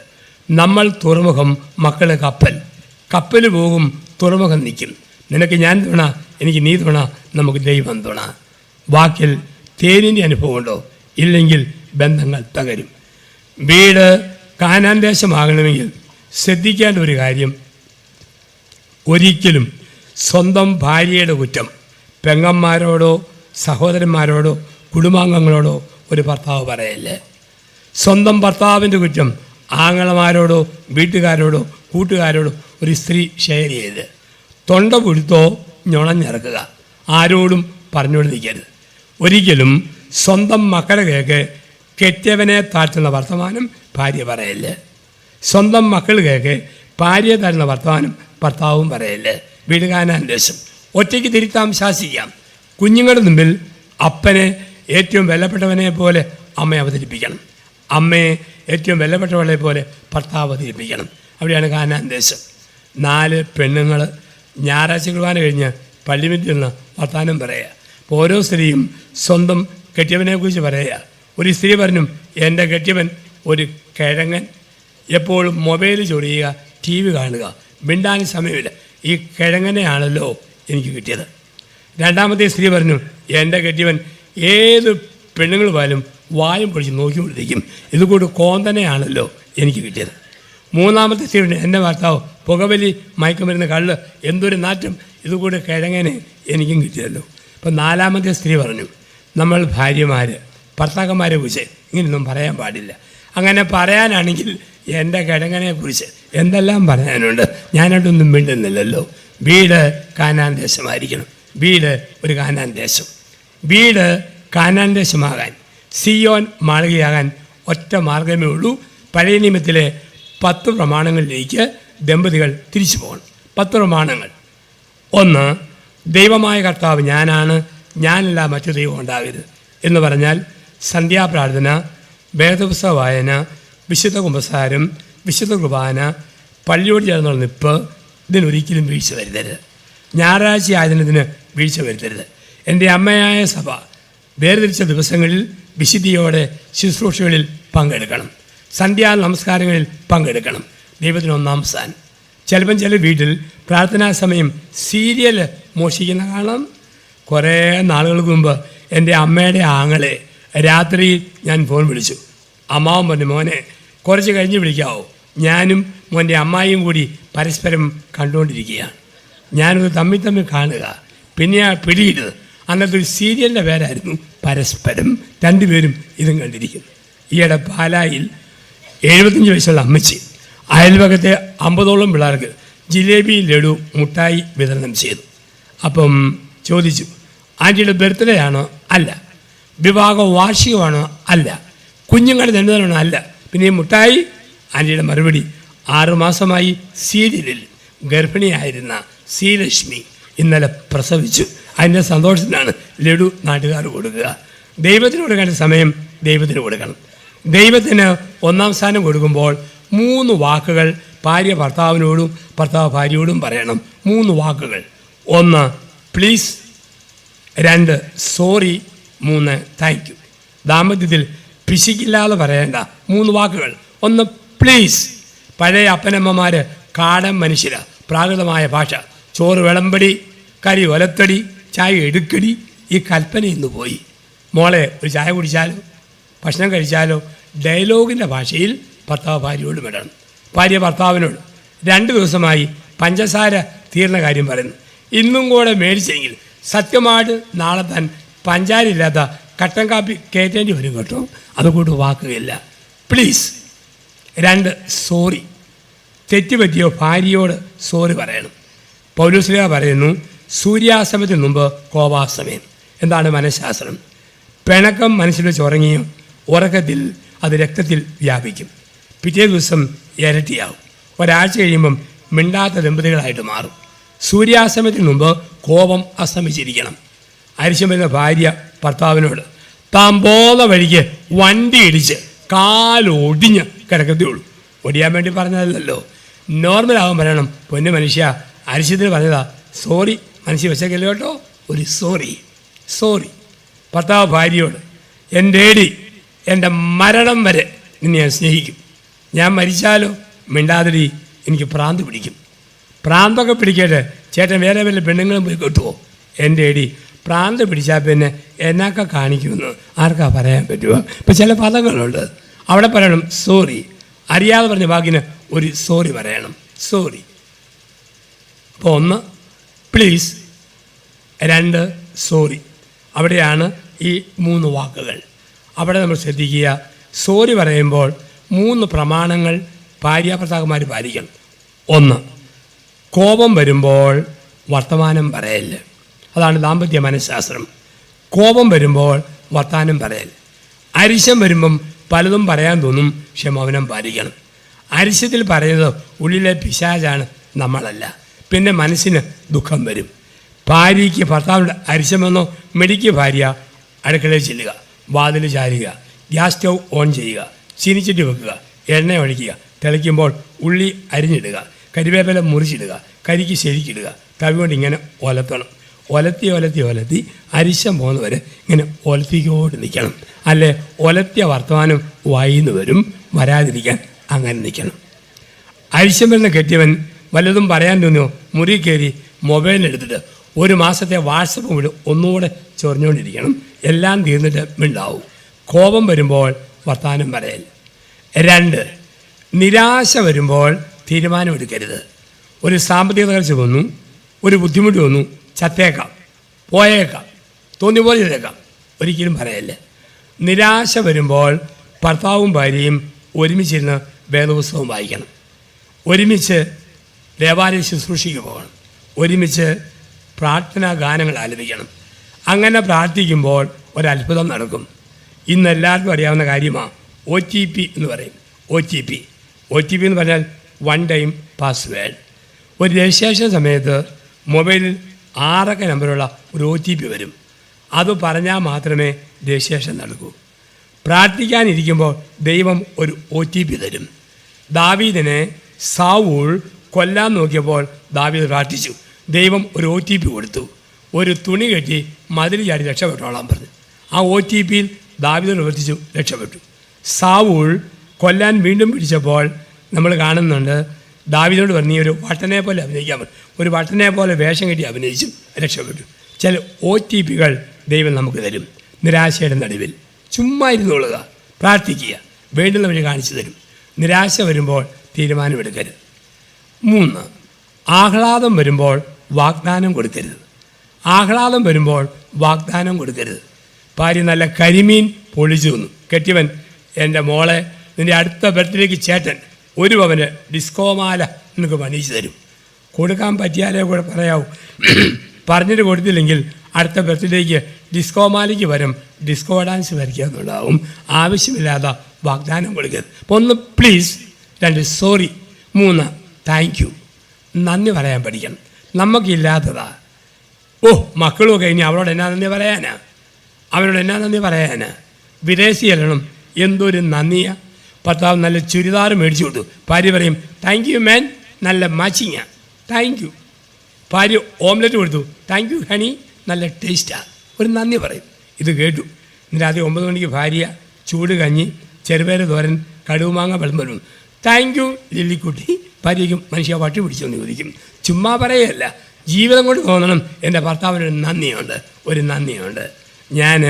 നമ്മൾ തുറമുഖം, മക്കൾ കപ്പൽ. കപ്പൽ പോകും, തുറമുഖം നിൽക്കും. നിനക്ക് ഞാൻ തുണ, എനിക്ക് നീ തുണ, നമുക്ക് ദൈവം തുണ. വാക്കിൽ തേനിൻ്റെ അനുഭവമുണ്ടോ? ഇല്ലെങ്കിൽ ബന്ധങ്ങൾ തകരും. വീട് കാനാൻ ദേശമാകണമെങ്കിൽ ശ്രദ്ധിക്കേണ്ട ഒരു കാര്യം, ഒരിക്കലും സ്വന്തം ഭാര്യയുടെ കുറ്റം പെങ്ങന്മാരോടോ സഹോദരന്മാരോടോ കുടുംബാംഗങ്ങളോടോ ഒരു ഭർത്താവ് പറയല്ലേ. സ്വന്തം ഭർത്താവിൻ്റെ കുറ്റം ആങ്ങളമാരോടോ വീട്ടുകാരോടോ കൂട്ടുകാരോടോ ഒരു സ്ത്രീ ഷെയർ ചെയ്ത് തൊണ്ട പുഴുത്തോ ഞൊണഞ്ഞിറക്കുക, ആരോടും പറഞ്ഞുകൊണ്ട് നിൽക്കരുത്. ഒരിക്കലും സ്വന്തം മക്കളെ കേൾക്ക് കെട്ടിയവനെ താഴ്ത്തുന്ന വർത്തമാനം ഭാര്യ പറയല്ലേ. സ്വന്തം മക്കൾ കേൾക്ക് ഭാര്യയെ താഴ്ത്തുന്ന വർത്തമാനം ഭർത്താവും പറയല്ലേ. വീട് കാനാൻ ദേശം. ഒറ്റയ്ക്ക് തിരുത്താം, ശാസിക്കാം. കുഞ്ഞുങ്ങളുടെ മുമ്പിൽ അപ്പനെ ഏറ്റവും വിലപ്പെട്ടവനെ പോലെ അമ്മ അവതരിപ്പിക്കണം, അമ്മയെ ഏറ്റവും വിലപ്പെട്ടവളെ പോലെ ഭർത്താവ് അവതരിപ്പിക്കണം. അവിടെയാണ് കാനാൻ ദേശം. 4 പെണ്ണുങ്ങൾ ഞായറാഴ്ച കുർബാന കഴിഞ്ഞ് പള്ളിമുറ്റിൽ നിന്ന് വർത്താനം പറയുക. അപ്പോൾ ഓരോ സ്ത്രീയും സ്വന്തം കെട്ടിയവനെക്കുറിച്ച് പറയുക. ഒരു സ്ത്രീ പറഞ്ഞു, എൻ്റെ കെട്ടിയവൻ ഒരു കിഴങ്ങൻ, എപ്പോഴും മൊബൈൽ ചൊറിയുക, ടി വി കാണുക, മിണ്ടാൻ സമയമില്ല, ഈ കിഴങ്ങനെയാണല്ലോ എനിക്ക് കിട്ടിയത്. രണ്ടാമത്തെ സ്ത്രീ പറഞ്ഞു, എൻ്റെ കെട്ടിയവൻ ഏത് പെണ്ണുങ്ങൾ പോയാലും വായും പൊളിച്ച് നോക്കിക്കൊണ്ടിരിക്കും, ഇതുകൂടി കോന്തനെയാണല്ലോ എനിക്ക് കിട്ടിയത്. മൂന്നാമത്തെ സ്ത്രീ പറഞ്ഞു, എൻ്റെ ഭർത്താവ് പുകവലി, മയക്കുമരുന്ന്, കള്ള്, എന്തൊരു നാറ്റം, ഇതുകൂടി കിഴങ്ങനെ എനിക്കും കിട്ടിയല്ലോ. അപ്പം നാലാമത്തെ സ്ത്രീ പറഞ്ഞു, നമ്മൾ ഭാര്യമാർ ഭർത്താക്കന്മാരെ കുറിച്ച് ഇങ്ങനെയൊന്നും പറയാൻ പാടില്ല. അങ്ങനെ പറയാനാണെങ്കിൽ എൻ്റെ കിഴങ്ങനെക്കുറിച്ച് എന്തെല്ലാം പറയാനുണ്ട്, ഞാനായിട്ടൊന്നും മിണ്ടുന്നില്ലല്ലോ. വീട് കാനാൻ ദേശമായിരിക്കണം. വീട് ഒരു കാനാൻ ദേശം. വീട് കാനാൻ ദേശമാകാൻ, സിയോൻ മാളികയാകാൻ ഒറ്റ മാർഗമേ ഉള്ളൂ. പഴയ നിയമത്തിലെ 10 പ്രമാണങ്ങളിലേക്ക് ദമ്പതികൾ തിരിച്ചു പോകണം. 10 പ്രമാണങ്ങൾ. 1, ദൈവമായ കർത്താവ് ഞാനാണ്, ഞാനല്ല മറ്റു ദൈവം ഉണ്ടാകരുത് എന്ന് പറഞ്ഞാൽ സന്ധ്യാപ്രാർത്ഥന, വേദപുസ്തക വായന, വിശുദ്ധ കുമ്പസാരം, വിശുദ്ധ കുർബാന, പള്ളിയോട് ചേർന്നുള്ള നിപ്പ്, ഇതിനൊരിക്കലും വീഴ്ച വരുത്തരുത്. ഞായറാഴ്ച ആചരണത്തിന് വീഴ്ച വരുത്തരുത്. എൻ്റെ അമ്മയായ സഭ വേർതിരിച്ച ദിവസങ്ങളിൽ വിശുദ്ധിയോടെ ശുശ്രൂഷകളിൽ പങ്കെടുക്കണം, സന്ധ്യാ നമസ്കാരങ്ങളിൽ പങ്കെടുക്കണം. ദൈവത്തിന് 1-ാം സ്ഥാനം. ചിലപ്പം ചില വീട്ടിൽ പ്രാർത്ഥനാ സമയം സീരിയൽ മോഷിക്കുന്ന കാണാം. കുറേ നാളുകൾക്ക് മുമ്പ് എൻ്റെ അമ്മയുടെ ആങ്ങളെ രാത്രി ഞാൻ ഫോൺ വിളിച്ചു. അമ്മാവൻ പറഞ്ഞു, മോനെ കുറച്ച് കഴിഞ്ഞ് വിളിക്കാവോ, ഞാനും മോൻ്റെ അമ്മായിയും കൂടി പരസ്പരം കണ്ടുകൊണ്ടിരിക്കുകയാണ്. ഞാനത് തമ്മിൽ കാണുക. പിന്നെ ആ പിടിയിട്ടത് അന്നത്തെ ഒരു സീരിയലിൻ്റെ പേരായിരുന്നു പരസ്പരം. 2 പേരും ഇതും കണ്ടിരിക്കുന്നു. ഈയിടെ പാലായിൽ 75 വയസ്സുള്ള അമ്മച്ചി അയൽവകത്തെ 50ഓളം പിള്ളേർക്ക് ജിലേബി, ലഡു, മുട്ടായി വിതരണം ചെയ്തു. അപ്പം ചോദിച്ചു, ആൻറ്റിയുടെ ബർത്ത്ഡേ ആണോ? അല്ല. വിവാഹ വാർഷികമാണോ? അല്ല. കുഞ്ഞുങ്ങളുടെ ജന്മദിനമാണോ? അല്ല. പിന്നെ ഈ മുട്ടായി? ആൻറ്റിയുടെ മറുപടി, 6 മാസമായി സീരിയലിൽ ഗർഭിണിയായിരുന്ന ശ്രീലക്ഷ്മി ഇന്നലെ പ്രസവിച്ചു. അതിൻ്റെ സന്തോഷത്തിനാണ് ലഡു നാട്ടുകാർ കൊടുക്കുക. ദൈവത്തിന് കൊടുക്കേണ്ട സമയം ദൈവത്തിന് കൊടുക്കണം. ദൈവത്തിന് 1-ാം സ്ഥാനം കൊടുക്കുമ്പോൾ 3 വാക്കുകൾ ഭാര്യ ഭർത്താവിനോടും ഭർത്താവ് ഭാര്യയോടും പറയണം. 3 വാക്കുകൾ. 1 പ്ലീസ്, 2 സോറി, 3 താങ്ക് യു. ദാമ്പത്യത്തിൽ പിശുക്കില്ലാതെ പറയേണ്ട 3 വാക്കുകൾ. ഒന്ന്, പ്ലീസ്. പഴയ അപ്പനമ്മമാർ കാടൻ മനുഷ്യരാ. പ്രാകൃതമായ ഭാഷ. ചോറ് വിളമ്പടി, കറി ഒലത്തടി, ചായ എടുക്കടി. ഈ കൽപ്പന ഇന്ന് പോയി. മോളെ, ഒരു ചായ കുടിച്ചാലോ ഭക്ഷണം കഴിച്ചാലോ ഡയലോഗിൻ്റെ ഭാഷയിൽ ഭർത്താവ് ഭാര്യയോട് വിടണം, ഭാര്യ ഭർത്താവിനോട്. 2 ദിവസമായി പഞ്ചസാര തീർന്ന കാര്യം പറയുന്നു. ഇന്നും കൂടെ മേടിച്ചെങ്കിൽ സത്യമായിട്ട് നാളെ താൻ പഞ്ചാരില്ലാത്ത കട്ടൻ കാപ്പി കയറ്റേണ്ടി വരും കേട്ടോ. അതുകൊണ്ട് വാക്കുകയില്ല. പ്ലീസ്. 2, സോറി. തെറ്റുപറ്റിയോ ഭാര്യയോട് സോറി പറയണം. പൗലോസ്ലീഹ പറയുന്നു, സൂര്യാസ്തമയത്തിന് മുമ്പ് കോപാസ്തമയം. എന്താണ് മനഃശാസ്ത്രം? പിണക്കം മനസ്സിൽ വെച്ച് ഉറങ്ങിയോ ഉറക്കത്തിൽ അത് രക്തത്തിൽ വ്യാപിക്കും. പിറ്റേ ദിവസം ഇരട്ടിയാവും. ഒരാഴ്ച കഴിയുമ്പം മിണ്ടാത്ത ദമ്പതികളായിട്ട് മാറും. സൂര്യാസ്തമയത്തിന് മുമ്പ് കോപം അസ്തമിച്ചിരിക്കണം. അരിശം വരുന്ന ഭാര്യ ഭർത്താവിനോട് താൻ പോകുന്ന വഴിക്ക് വണ്ടി ഇടിച്ച് കാലൊടിഞ്ഞ് കിടക്കത്തേ ഉള്ളൂ. ഒടിയാൻ വേണ്ടി പറഞ്ഞതല്ലോ. നോർമലാകും പറയണം, പൊന്നു മനുഷ്യ അരിശത്തിന് പറഞ്ഞതാ, സോറി മനസ്സിൽ വെച്ചേക്കല്ലോ കേട്ടോ, ഒരു സോറി. ഭർത്താവ് ഭാര്യയോട്, എൻ്റെ എൻ്റെ മരണം വരെ നിന്നെ ഞാൻ സ്നേഹിക്കും. ഞാൻ മരിച്ചാലോ മിണ്ടാതിരി, എനിക്ക് ഭ്രാന്ത് പിടിക്കും. ഭ്രാന്തൊക്കെ പിടിക്കട്ടെ, ചേട്ടൻ വേറെ വല്ല പെണ്ണുങ്ങളും പോയി കെട്ടുമോ? എൻ്റെ ഭ്രാന്ത് പിടിച്ചാൽ പിന്നെ എന്നൊക്കെ കാണിക്കുമെന്ന് ആർക്കാ പറയാൻ പറ്റുമോ? ഇപ്പം ചില പദങ്ങളുണ്ട്, അവിടെ പറയണം സോറി. അറിയാതെ പറഞ്ഞ വാക്കിന് ഒരു സോറി പറയണം. സോറി. അപ്പോൾ 1, പ്ലീസ്. 2, സോറി. അവിടെയാണ് ഈ 3 വാക്കുകൾ. അവിടെ നമ്മൾ ശ്രദ്ധിക്കുക. സോറി പറയുമ്പോൾ 3 പ്രമാണങ്ങൾ ഭാര്യാഭർത്താക്കന്മാർ പാലിക്കണം. 1, കോപം വരുമ്പോൾ വർത്തമാനം പറയൽ. അതാണ് ദാമ്പത്യ മനഃശാസ്ത്രം. കോപം വരുമ്പോൾ വർത്തമാനം പറയൽ. അരിശം വരുമ്പം പലതും പറയാൻ തോന്നും, പക്ഷെ മൗനം പാലിക്കണം. അരിശത്തിൽ പറയുന്നത് ഉള്ളിലെ പിശാചാണ്, നമ്മളല്ല. പിന്നെ മനസ്സിന് ദുഃഖം വരും. ഭാര്യയ്ക്ക് ഭർത്താവിൻ്റെ അരിശമെന്നോ മെടിക്ക് ഭാര്യ അടുക്കളയിൽ ചെല്ലുക, വാതിൽ ചാരുക, ഗ്യാസ് സ്റ്റൗ ഓൺ ചെയ്യുക, ചീനിച്ചട്ടി വെക്കുക, എണ്ണ ഒഴിക്കുക, തിളയ്ക്കുമ്പോൾ ഉള്ളി അരിഞ്ഞിടുക, കരിവേപ്പില മുറിച്ചിടുക, കരിക്ക് ശരിക്കിടുക, തവി കൊണ്ട് ഇങ്ങനെ ഒലത്തണം. ഒലത്തി അരിശം പോകുന്നവരെ ഇങ്ങനെ ഒലത്തിക്കോട് നിൽക്കണം. അല്ലെ ഒലത്തിയ വർത്തമാനം വായിന്ന് വരും, വരാതിരിക്കാൻ അങ്ങനെ നിൽക്കണം. അരിശം വരുന്ന കെട്ടിയവൻ വല്ലതും പറയാൻ തോന്നിയോ മുറി കയറി മൊബൈലെടുത്തിട്ട് 1 മാസത്തെ വാട്സപ്പ് വിടും, ഒന്നുകൂടെ ചൊറിഞ്ഞുകൊണ്ടിരിക്കണം. എല്ലാം തീർന്നിട്ട് മിണ്ടാവും. കോപം വരുമ്പോൾ വർത്തമാനം പറയൽ. 2, നിരാശ വരുമ്പോൾ തീരുമാനമെടുക്കരുത്. ഒരു സാമ്പത്തിക തകർച്ച വന്നു, ഒരു ബുദ്ധിമുട്ട് വന്നു, ചത്തേക്കാം, പോയേക്കാം, തോന്നിയ പോലെ ചെയ്തേക്കാം, ഒരിക്കലും പറയല്ല. നിരാശ വരുമ്പോൾ ഭർത്താവും ഭാര്യയും ഒരുമിച്ചിരുന്ന് വേദപുസ്തകം വായിക്കണം, ഒരുമിച്ച് ദേവാലയ ശുശ്രൂഷയ്ക്ക് പോകണം, ഒരുമിച്ച് പ്രാർത്ഥനാ ഗാനങ്ങൾ ആലപിക്കണം. അങ്ങനെ പ്രാർത്ഥിക്കുമ്പോൾ ഒരത്ഭുതം നടക്കും. ഇന്ന് എല്ലാവർക്കും അറിയാവുന്ന കാര്യമാണ് OTP എന്ന് പറയും. OTP എന്ന് പറഞ്ഞാൽ 1 ടൈം പാസ്വേഡ്. ഒരു രജിസ്ട്രേഷൻ സമയത്ത് മൊബൈലിൽ 6 അക്ക നമ്പറുള്ള ഒരു OTP വരും. അത് പറഞ്ഞാൽ മാത്രമേ രജിസ്ട്രേഷൻ നടക്കൂ. പ്രാർത്ഥിക്കാനിരിക്കുമ്പോൾ ദൈവം ഒരു OTP തരും. ദാവീദിനെ സൗൽ കൊല്ലാൻ നോക്കിയപ്പോൾ ദാവീദ് പ്രാർത്ഥിച്ചു. ദൈവം ഒരു OTP കൊടുത്തു. ഒരു തുണി കെട്ടി മതിൽ ചാടി രക്ഷപ്പെട്ടോളാൻ പറഞ്ഞു. ആ OTPയിൽ ദാവീദ് പ്രവർത്തിച്ചു, രക്ഷപ്പെട്ടു. സൗൽ കൊല്ലാൻ വീണ്ടും പിടിച്ചപ്പോൾ നമ്മൾ കാണുന്നുണ്ട്, ദാവീദിനോട് പറഞ്ഞു, നീ ഒരു വട്ടനെ പോലെ അഭിനയിക്കാൻ പറ്റും. ഒരു വട്ടനെ പോലെ വേഷം കെട്ടി അഭിനയിച്ചു, രക്ഷപ്പെട്ടു. ചില OTPകൾ ദൈവം നമുക്ക് തരും. നിരാശയുടെ നടുവിൽ ചുമ്മാ ഇരുന്നോളുക, പ്രാർത്ഥിക്കുക, വേണ്ടുന്ന വഴി കാണിച്ചു തരും. നിരാശ വരുമ്പോൾ തീരുമാനമെടുക്കരുത്. 3, ആഹ്ലാദം വരുമ്പോൾ വാഗ്ദാനം കൊടുക്കരുത്. ആഹ്ലാദം വരുമ്പോൾ വാഗ്ദാനം കൊടുക്കരുത്. ഭാര്യ നല്ല കരിമീൻ പൊളിച്ചു തന്നു. കെട്ടിയവൻ, എൻ്റെ മോളെ നിൻ്റെ അടുത്ത ബർത്ത്ഡേക്ക് ചേട്ടൻ 1 പവന് ഡിസ്കോമാല നിനക്ക് പണിയിച്ചു തരും. കൊടുക്കാൻ പറ്റിയാലേ കൂടെ പറയാവൂ. പറഞ്ഞിട്ട് കൊടുത്തില്ലെങ്കിൽ അടുത്ത ബർത്ത്ഡേക്ക് ഡിസ്കോമാലയ്ക്ക് വരും ഡിസ്കോ ഡാൻസ് വരയ്ക്കാന്നുണ്ടാവും. ആവശ്യമില്ലാത്ത വാഗ്ദാനം കൊടുക്കരുത്. 1, പ്ലീസ്. 2, സോറി. 3, thank you. നന്ദി പറയാൻ പഠിക്കണം. നമുക്കില്ലാത്തതാ. മക്കളുമൊക്കെ ഇനി അവളോട് എന്നാ നന്ദി പറയാനാ, അവനോട് എന്നാ നന്ദി പറയാനാ? വിദേശി ചെല്ലണം, എന്തൊരു നന്ദിയാ. ഭർത്താവ് നല്ല ചുരിദാർ മേടിച്ചു കൊടുത്തു, ഭാര്യ പറയും താങ്ക് യു മാൻ, നല്ല മാച്ചിങ്ങാ, താങ്ക് യു. ഭാര്യ ഓംലെറ്റ് കൊടുത്തു, താങ്ക് യു ഹണി, നല്ല ടേസ്റ്റാ, ഒരു നന്ദി പറയും. ഇത് കേട്ടു. ഇന്ന് രാത്രി 9 മണിക്ക് ഭാര്യ ചൂട് കഞ്ഞി, ചെറുപേര തോരൻ, കടുമാങ്ങ വിളമ്പലും. Thank you Lillikutty. ഭാര്യയ്ക്കും മനുഷ്യ വട്ടി പിടിച്ചെന്ന് ചോദിക്കും. ചുമ്മാ പറയല്ല, ജീവിതം കൊണ്ട് തോന്നണം എൻ്റെ ഭർത്താവിനൊരു നന്ദിയുണ്ട്. ഞാൻ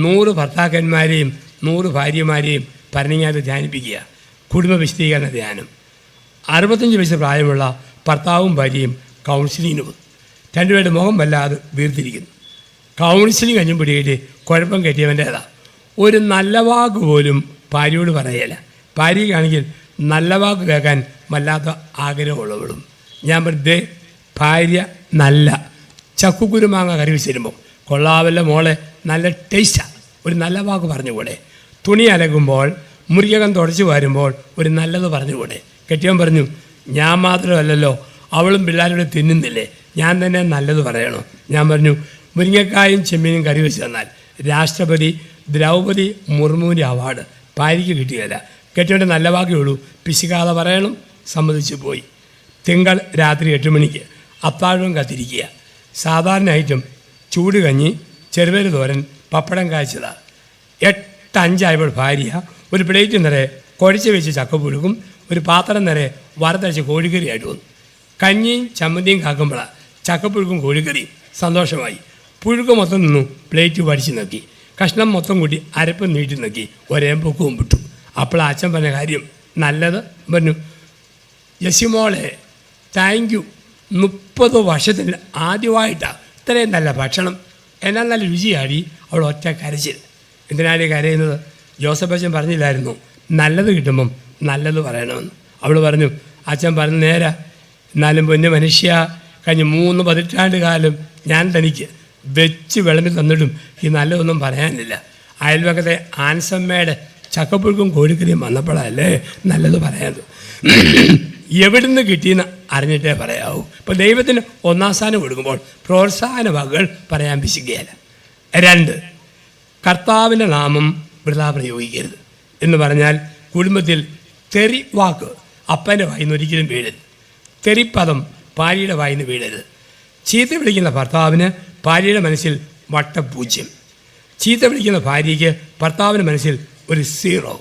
100 ഭർത്താക്കന്മാരെയും 100 ഭാര്യമാരെയും പറഞ്ഞിങ്ങാതെ ധ്യാനിപ്പിക്കുക. കുടുംബ വിശദീകരണ ധ്യാനം. 65 വയസ്സ് പ്രായമുള്ള ഭർത്താവും ഭാര്യയും കൗൺസിലിങ്ങിന് പോകും. രണ്ടുപേരുടെ മുഖം വല്ലാതെ വീർത്തിരിക്കുന്നു. കൗൺസിലിംഗ് കഴിഞ്ഞുപിടിയിട്ട് കുഴപ്പം കെട്ടിയവൻ്റേതാ. ഒരു നല്ല വാക്ക് പോലും ഭാര്യയോട് പറയല. ഭാര്യയ്ക്കാണെങ്കിൽ നല്ല വാക്ക് കേൾക്കാൻ വല്ലാത്ത ആഗ്രഹമുള്ളവളും. ഞാൻ വെറുതെ ഭാര്യ നല്ല ചക്കുക്കുരുമാങ്ങ കറി വെച്ചിരുമ്പോൾ കൊള്ളാവല്ല മോളെ, നല്ല ടേസ്റ്റാണ്, ഒരു നല്ല വാക്ക് പറഞ്ഞുകൂടെ? തുണി അലകുമ്പോൾ മുറിക്കകം തുടച്ചു വരുമ്പോൾ ഒരു നല്ലത് പറഞ്ഞുകൂടെ? കെട്ടിയവൻ പറഞ്ഞു, ഞാൻ മാത്രമല്ലല്ലോ അവളും പിള്ളേരോട് തിന്നുന്നില്ലേ, ഞാൻ തന്നെ നല്ലത് പറയണോ? ഞാൻ പറഞ്ഞു, മുരിങ്ങക്കായും ചെമ്മീനും കറി വെച്ച് തന്നാൽ രാഷ്ട്രപതി ദ്രൗപദി മുർമുവിൻ്റെ അവാർഡ് ഭാര്യയ്ക്ക് കിട്ടിയല്ല. കെട്ടിയവൻ്റെ നല്ല വാക്കേ ഉള്ളൂ, പിശുക്കാതെ പറയണം. സമ്മതിച്ചു പോയി. തിങ്കൾ രാത്രി 8 മണിക്ക് അത്താഴവും കത്തിരിക്കുക. സാധാരണ ഐറ്റം ചൂട് കഞ്ഞി, ചെറുപേര് തോരൻ, പപ്പടം കാய்ച്ചതാണ്. 8:05 ഭാര്യ ഒരു പ്ലേറ്റ് നിറയെ കുഴച്ച് വെച്ച് ചക്കപ്പുഴുക്കും ഒരു പാത്രം നിറയെ വറുത്തരച്ച് കോഴിക്കറിയായിട്ട് വന്നു. കഞ്ഞിയും ചമ്മന്തിയും കാക്കുമ്പോഴാണ് ചക്കപ്പുഴുക്കും കോഴിക്കറിയും. സന്തോഷമായി. പുഴുക്ക് മൊത്തം നിന്നു പ്ലേറ്റ് വടിച്ച് നോക്കി. കഷ്ണം മൊത്തം കൂട്ടി അരപ്പ് നീട്ടി നോക്കി. ഒരേമ്പൊക്കവും വിട്ടു. അപ്പോൾ അച്ഛൻ പറഞ്ഞ കാര്യം നല്ലത് പറഞ്ഞു. യശിമോളെ താങ്ക് യു, 30 വർഷത്തിൽ ആദ്യമായിട്ടാണ് ഇത്രയും നല്ല ഭക്ഷണം, എന്നാൽ നല്ല രുചിയാടി. അവൾ ഒറ്റ കരച്ചിൽ. എന്തിനാണ് കരയുന്നത്? ജോസഫ് അച്ഛൻ പറഞ്ഞില്ലായിരുന്നു നല്ലത് കിട്ടുമ്പം നല്ലത് പറയണമെന്ന്? അവൾ പറഞ്ഞു, അച്ഛൻ പറഞ്ഞ നേരെ, എന്നാലും പൊന്നു മനുഷ്യ, കഴിഞ്ഞ 3 പതിറ്റാണ്ട് കാലം ഞാൻ തനിക്ക് വെച്ച് വിളമ്പി തന്നിട്ടും ഈ നല്ലതൊന്നും പറയാനില്ല. അയൽവക്കത്തെ ആൻസമ്മയുടെ ചക്കപ്പുഴുക്കും കോഴിക്കറിയും വന്നപ്പോഴല്ലേ നല്ലത് പറയാനത്. എവിടുന്ന് കിട്ടിയെന്ന് അറിഞ്ഞിട്ടേ പറയാവൂ. ഇപ്പോൾ ദൈവത്തിന് 1-ാം സ്ഥാനം കൊടുക്കുമ്പോൾ പ്രോത്സാഹന വാക്കുകൾ പറയാൻ പിശുകയല്ല. 2, കർത്താവിൻ്റെ നാമം വൃഥാ പ്രയോഗിക്കരുത് എന്ന് പറഞ്ഞാൽ കുടുംബത്തിൽ തെറി വാക്ക് അപ്പൻ്റെ വായിന്ന് ഒരിക്കലും വീഴരുത്. തെറിപ്പദം ഭാര്യയുടെ വായിന്ന് വീഴരുത്. ചീത്ത വിളിക്കുന്ന ഭർത്താവിന് ഭാര്യയുടെ മനസ്സിൽ വട്ടപൂജ്യം. ചീത്ത വിളിക്കുന്ന ഭാര്യയ്ക്ക് ഭർത്താവിൻ്റെ മനസ്സിൽ ഒരു 0.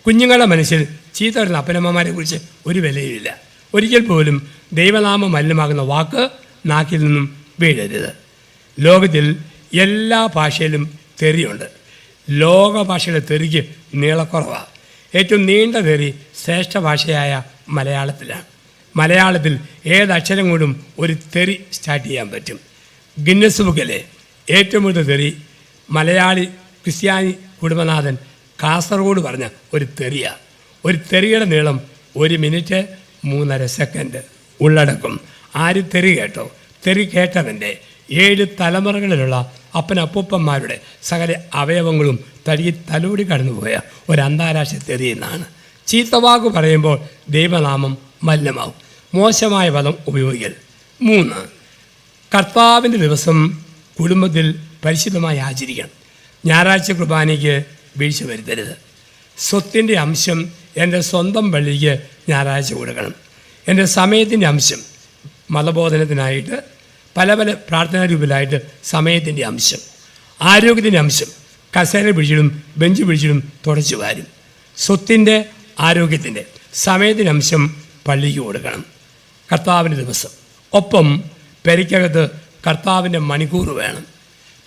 കുഞ്ഞുങ്ങളുടെ മനസ്സിൽ ചീത്ത വരുന്ന അപ്പനമ്മമാരെ കുറിച്ച് ഒരു വിലയുമില്ല. ഒരിക്കൽ പോലും ദൈവനാമം മലിനമാകുന്ന വാക്ക് നാക്കിൽ നിന്നും വീഴരുത്. ലോകത്തിൽ എല്ലാ ഭാഷയിലും തെറിയുണ്ട്. ലോക ഭാഷയുടെ തെറിക്ക് നീളക്കുറവാണ്. ഏറ്റവും നീണ്ട തെറി ശ്രേഷ്ഠ ഭാഷയായ മലയാളത്തിലാണ്. മലയാളത്തിൽ ഏതക്ഷരം കൊണ്ടും ഒരു തെറി സ്റ്റാർട്ട് ചെയ്യാൻ പറ്റും. ഗിന്നസ് ബുക്കിലെ ഏറ്റവും കൂടുതൽ തെറി മലയാളി ക്രിസ്ത്യാനി കുടുംബനാഥൻ കാസർഗോഡ് പറഞ്ഞ ഒരു തെറിയാണ്. ഒരു തെറിയുടെ നീളം 1 മിനിറ്റ് 3.5 സെക്കൻഡ് ഉള്ളടക്കം. ആര് തെറി കേട്ടോ? തെറി കേട്ടവൻ്റെ 7 തലമുറകളിലുള്ള അപ്പനപ്പൂപ്പന്മാരുടെ സകല അവയവങ്ങളും തലോടി കടന്നുപോയ ഒരു അന്താരാഷ്ട്ര തെറി എന്നാണ്. ചീത്തവാക്ക് പറയുമ്പോൾ ദൈവനാമം മലിനമാവും. മോശമായ പദം ഉപയോഗിക്കൽ. 3, കർത്താവിൻ്റെ ദിവസം കുടുംബത്തിൽ പരിശുദ്ധമായി ആചരിക്കണം. ഞായറാഴ്ച കുർബാനയ്ക്ക് വീഴ്ച വരുത്തരുത്. സ്വത്തിൻ്റെ അംശം എൻ്റെ സ്വന്തം പള്ളിക്ക് ഞായറാഴ്ച കൊടുക്കണം. എൻ്റെ സമയത്തിൻ്റെ അംശം മതബോധനത്തിനായിട്ട് പല പ്രാർത്ഥനാ രൂപത്തിലായിട്ട് സമയത്തിൻ്റെ അംശം, ആരോഗ്യത്തിൻ്റെ അംശം കസേര പിടിച്ചിടും ബെഞ്ച് പിടിച്ചിടും തുടച്ചു വാരും. സ്വത്തിൻ്റെ ആരോഗ്യത്തിൻ്റെ സമയത്തിൻ്റെ അംശം പള്ളിക്ക് കൊടുക്കണം. കർത്താവിൻ്റെ ദിവസം ഒപ്പം പെരയ്ക്കകത്ത് കർത്താവിൻ്റെ മണിക്കൂർ വേണം.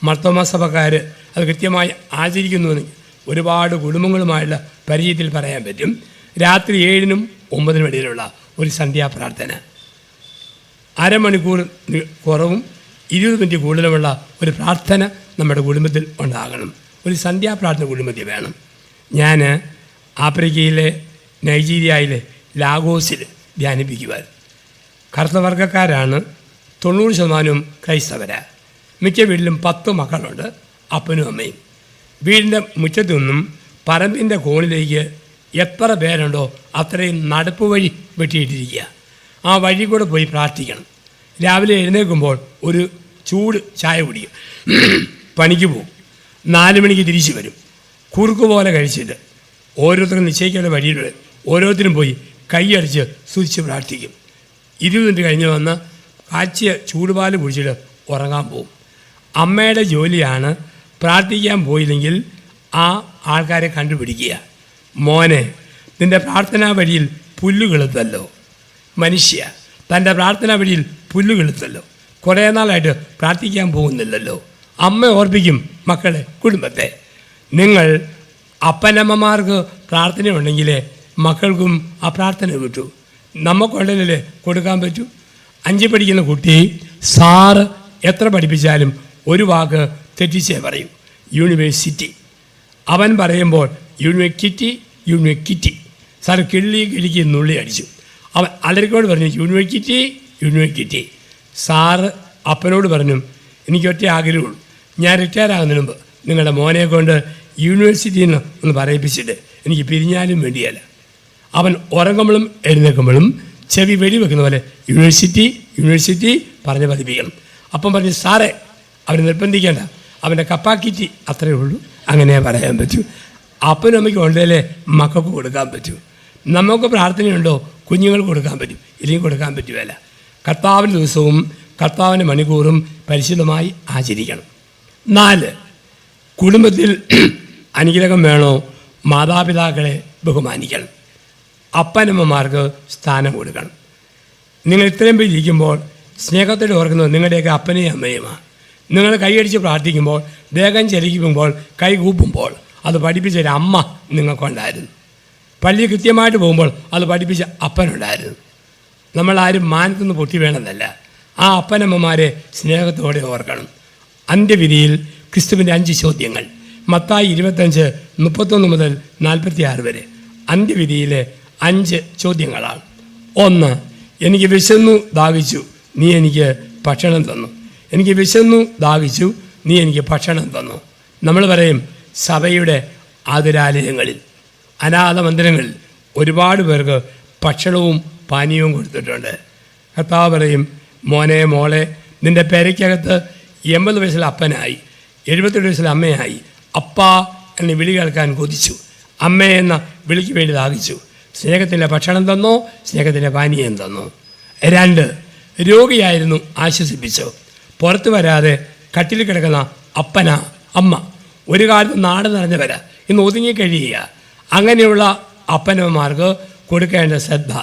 മർത്തോമാ സഭക്കാർ അത് കൃത്യമായി ആചരിക്കുന്നുവെന്ന് ഒരുപാട് കുടുംബങ്ങളുമായുള്ള പരിചയത്തിൽ പറയാൻ പറ്റും. രാത്രി 7-നും 9-നും ഇടയിലുള്ള ഒരു സന്ധ്യാപ്രാർത്ഥന, അരമണിക്കൂർ കുറവും 20 മിനിറ്റ് കൂടുതലുമുള്ള ഒരു പ്രാർത്ഥന നമ്മുടെ കുടുംബത്തിൽ ഉണ്ടാകണം. ഒരു സന്ധ്യാപ്രാർത്ഥന കുടുംബത്തിൽ വേണം. ഞാൻ ആഫ്രിക്കയിലെ നൈജീരിയയിലെ ലാഗോസിൽ ധ്യാനിപ്പിക്കുവാൻ. കറുത്തവർഗക്കാരാണ് 90% ക്രൈസ്തവരാണ്. മിക്ക വീട്ടിലും 10 മക്കളുണ്ട്, അപ്പനും അമ്മയും. വീടിൻ്റെ മുറ്റത്തു നിന്നും പറമ്പിൻ്റെ കോണിലേക്ക് എത്ര പേരുണ്ടോ അത്രയും നടപ്പ് വഴി വെട്ടിയിട്ടിരിക്കുക. ആ വഴി കൂടെ പോയി പ്രാർത്ഥിക്കണം. രാവിലെ എഴുന്നേൽക്കുമ്പോൾ ഒരു ചൂട് ചായ കുടിക്കും, പണിക്ക് പോകും, 4 മണിക്ക് തിരിച്ചു വരും. കുറുക്ക് പോലെ കഴിച്ചിട്ട് ഓരോരുത്തരും നിശ്ചയിക്കേണ്ട വഴിയിലൂടെ ഓരോരുത്തരും പോയി കൈയടിച്ച് സ്തുതിച്ച് പ്രാർത്ഥിക്കും. 20 മിനിറ്റ് കഴിഞ്ഞ് വന്ന് കാച്ചിയ ചൂടുപാൽ കുടിച്ചിട്ട് ഉറങ്ങാൻ പോകും. അമ്മയുടെ ജോലിയാണ് പ്രാർത്ഥിക്കാൻ പോയില്ലെങ്കിൽ ആ ആൾക്കാരെ കണ്ടുപിടിക്കുക. മോനെ, നിൻ്റെ പ്രാർത്ഥനാ വഴിയിൽ പുല്ലുകളുത്തല്ലോ. മനുഷ്യ തൻ്റെ പ്രാർത്ഥനാ വഴിയിൽ പുല്ലുകളുത്തല്ലോ. കുറേ നാളായിട്ട് പ്രാർത്ഥിക്കാൻ പോകുന്നില്ലല്ലോ. അമ്മ ഓർപ്പിക്കും മക്കളെ, കുടുംബത്തെ. നിങ്ങൾ അപ്പനമ്മമാർക്ക് പ്രാർത്ഥനയുണ്ടെങ്കിലേ മക്കൾക്കും ആ പ്രാർത്ഥന കിട്ടൂ. നമുക്കുണ്ടെങ്കിലേ കൊടുക്കാൻ പറ്റൂ. 5 പഠിക്കുന്ന കുട്ടി സാറ് എത്ര പഠിപ്പിച്ചാലും ഒരു വാക്ക് തെറ്റിച്ചേ പറയും. യൂണിവേഴ്സിറ്റി. അവൻ പറയുമ്പോൾ യൂണിവേഴ്സിറ്റി. സാറ് കിളിക്ക് നുള്ളി അടിച്ചു. അവൻ അലരിക്കോട് പറഞ്ഞു യൂണിവേഴ്സിറ്റി. സാറ് അപ്പനോട് പറഞ്ഞു, എനിക്ക് ഒറ്റ ആഗ്രഹമുള്ളൂ, ഞാൻ റിട്ടയർ ആകുന്നതിന് മുമ്പ് നിങ്ങളുടെ മോനെ കൊണ്ട് യൂണിവേഴ്സിറ്റിയിൽ നിന്ന് ഒന്ന് പറയിപ്പിച്ചിട്ട് എനിക്ക് പിരിഞ്ഞാലും വേണ്ടിയല്ല. അവൻ ഉറങ്ങുമ്പോഴും എഴുന്നേൽക്കുമ്പോഴും ചെവി വെടിവെക്കുന്ന പോലെ യൂണിവേഴ്സിറ്റി പറഞ്ഞ് പതിപ്പിക്കണം. അപ്പം പറഞ്ഞു, സാറേ അവനെ നിർബന്ധിക്കേണ്ട, അവൻ്റെ കപ്പാക്കിറ്റി അത്രയേ ഉള്ളൂ, അങ്ങനെ പറയാൻ പറ്റൂ. അപ്പനും അമ്മയ്ക്കും ഉണ്ടെങ്കിലേ മക്കൾക്ക് കൊടുക്കാൻ പറ്റൂ. നമുക്ക് പ്രാർത്ഥനയുണ്ടോ കുഞ്ഞുങ്ങൾക്ക് കൊടുക്കാൻ പറ്റും, ഇല്ലെങ്കിൽ കൊടുക്കാൻ പറ്റുമല്ല. കർത്താവിൻ്റെ ദിവസവും കർത്താവിൻ്റെ മണിക്കൂറും പരിശുദ്ധമായി ആചരിക്കണം. 4, കുടുംബത്തിൽ അനുഗ്രഹം വേണോ? മാതാപിതാക്കളെ ബഹുമാനിക്കണം. അപ്പനമ്മമാർക്ക് സ്ഥാനം കൊടുക്കണം. നിങ്ങൾ ഇത്രയും പേര് ഇരിക്കുമ്പോൾ സ്നേഹത്തോടെ ഓർക്കുന്നത് നിങ്ങളുടെയൊക്കെ അപ്പനെയും അമ്മയുമാണ്. നിങ്ങൾ കൈയടിച്ച് പ്രാർത്ഥിക്കുമ്പോൾ, ദേഹം ചലിക്കുമ്പോൾ, കൈ കൂപ്പുമ്പോൾ അത് പഠിപ്പിച്ചൊരു അമ്മ നിങ്ങൾക്കുണ്ടായിരുന്നു. പള്ളി കൃത്യമായിട്ട് പോകുമ്പോൾ അത് പഠിപ്പിച്ച അപ്പനുണ്ടായിരുന്നു. നമ്മളാരും മാനത്തുനിന്ന് പൊട്ടി വേണമെന്നല്ല, ആ അപ്പനമ്മമാരെ സ്നേഹത്തോടെ ഓർക്കണം. അന്ത്യവിധിയിൽ ക്രിസ്തുവിൻ്റെ 5 ചോദ്യങ്ങൾ, മത്തായി 25, 31 മുതൽ 46 വരെ അന്ത്യവിധിയിലെ 5 ചോദ്യങ്ങളാണ്. 1, എനിക്ക് വിശന്നു ദാഹിച്ചു, നീ എനിക്ക് ഭക്ഷണം തന്നു. എനിക്ക് വിശന്നു ദാഹിച്ചു, നീ എനിക്ക് ഭക്ഷണം തന്നു. നമ്മൾ പറയും, സഭയുടെ ആതുരാലയങ്ങളിൽ, അനാഥ മന്ദിരങ്ങളിൽ ഒരുപാട് പേർക്ക് ഭക്ഷണവും പാനീയവും കൊടുത്തിട്ടുണ്ട്. കർത്താവ് പറയും, മോനെ മോളെ, നിൻ്റെ പെരയ്ക്കകത്ത് 80 വയസ്സിൽ അപ്പനായി, 72 വയസ്സിൽ അമ്മയായി, അപ്പാ എന്ന വിളി കേൾക്കാൻ കൊതിച്ചു, അമ്മ എന്ന വിളിക്ക് വേണ്ടി ദാഹിച്ചു. സ്നേഹത്തിൻ്റെ ഭക്ഷണം തന്നോ, സ്നേഹത്തിൻ്റെ പാനീയം തന്നോ? 2, രോഗിയായിരുന്നു, ആശ്വസിപ്പിച്ചു. പുറത്തു വരാതെ കട്ടിൽ കിടക്കുന്ന അമ്മ ഒരു കാലത്ത് നാട് നിറഞ്ഞവരാ, ഇന്ന് ഒതുങ്ങിക്കഴിയുക. അങ്ങനെയുള്ള അപ്പനമ്മമാർക്ക് കൊടുക്കേണ്ട ശ്രദ്ധ.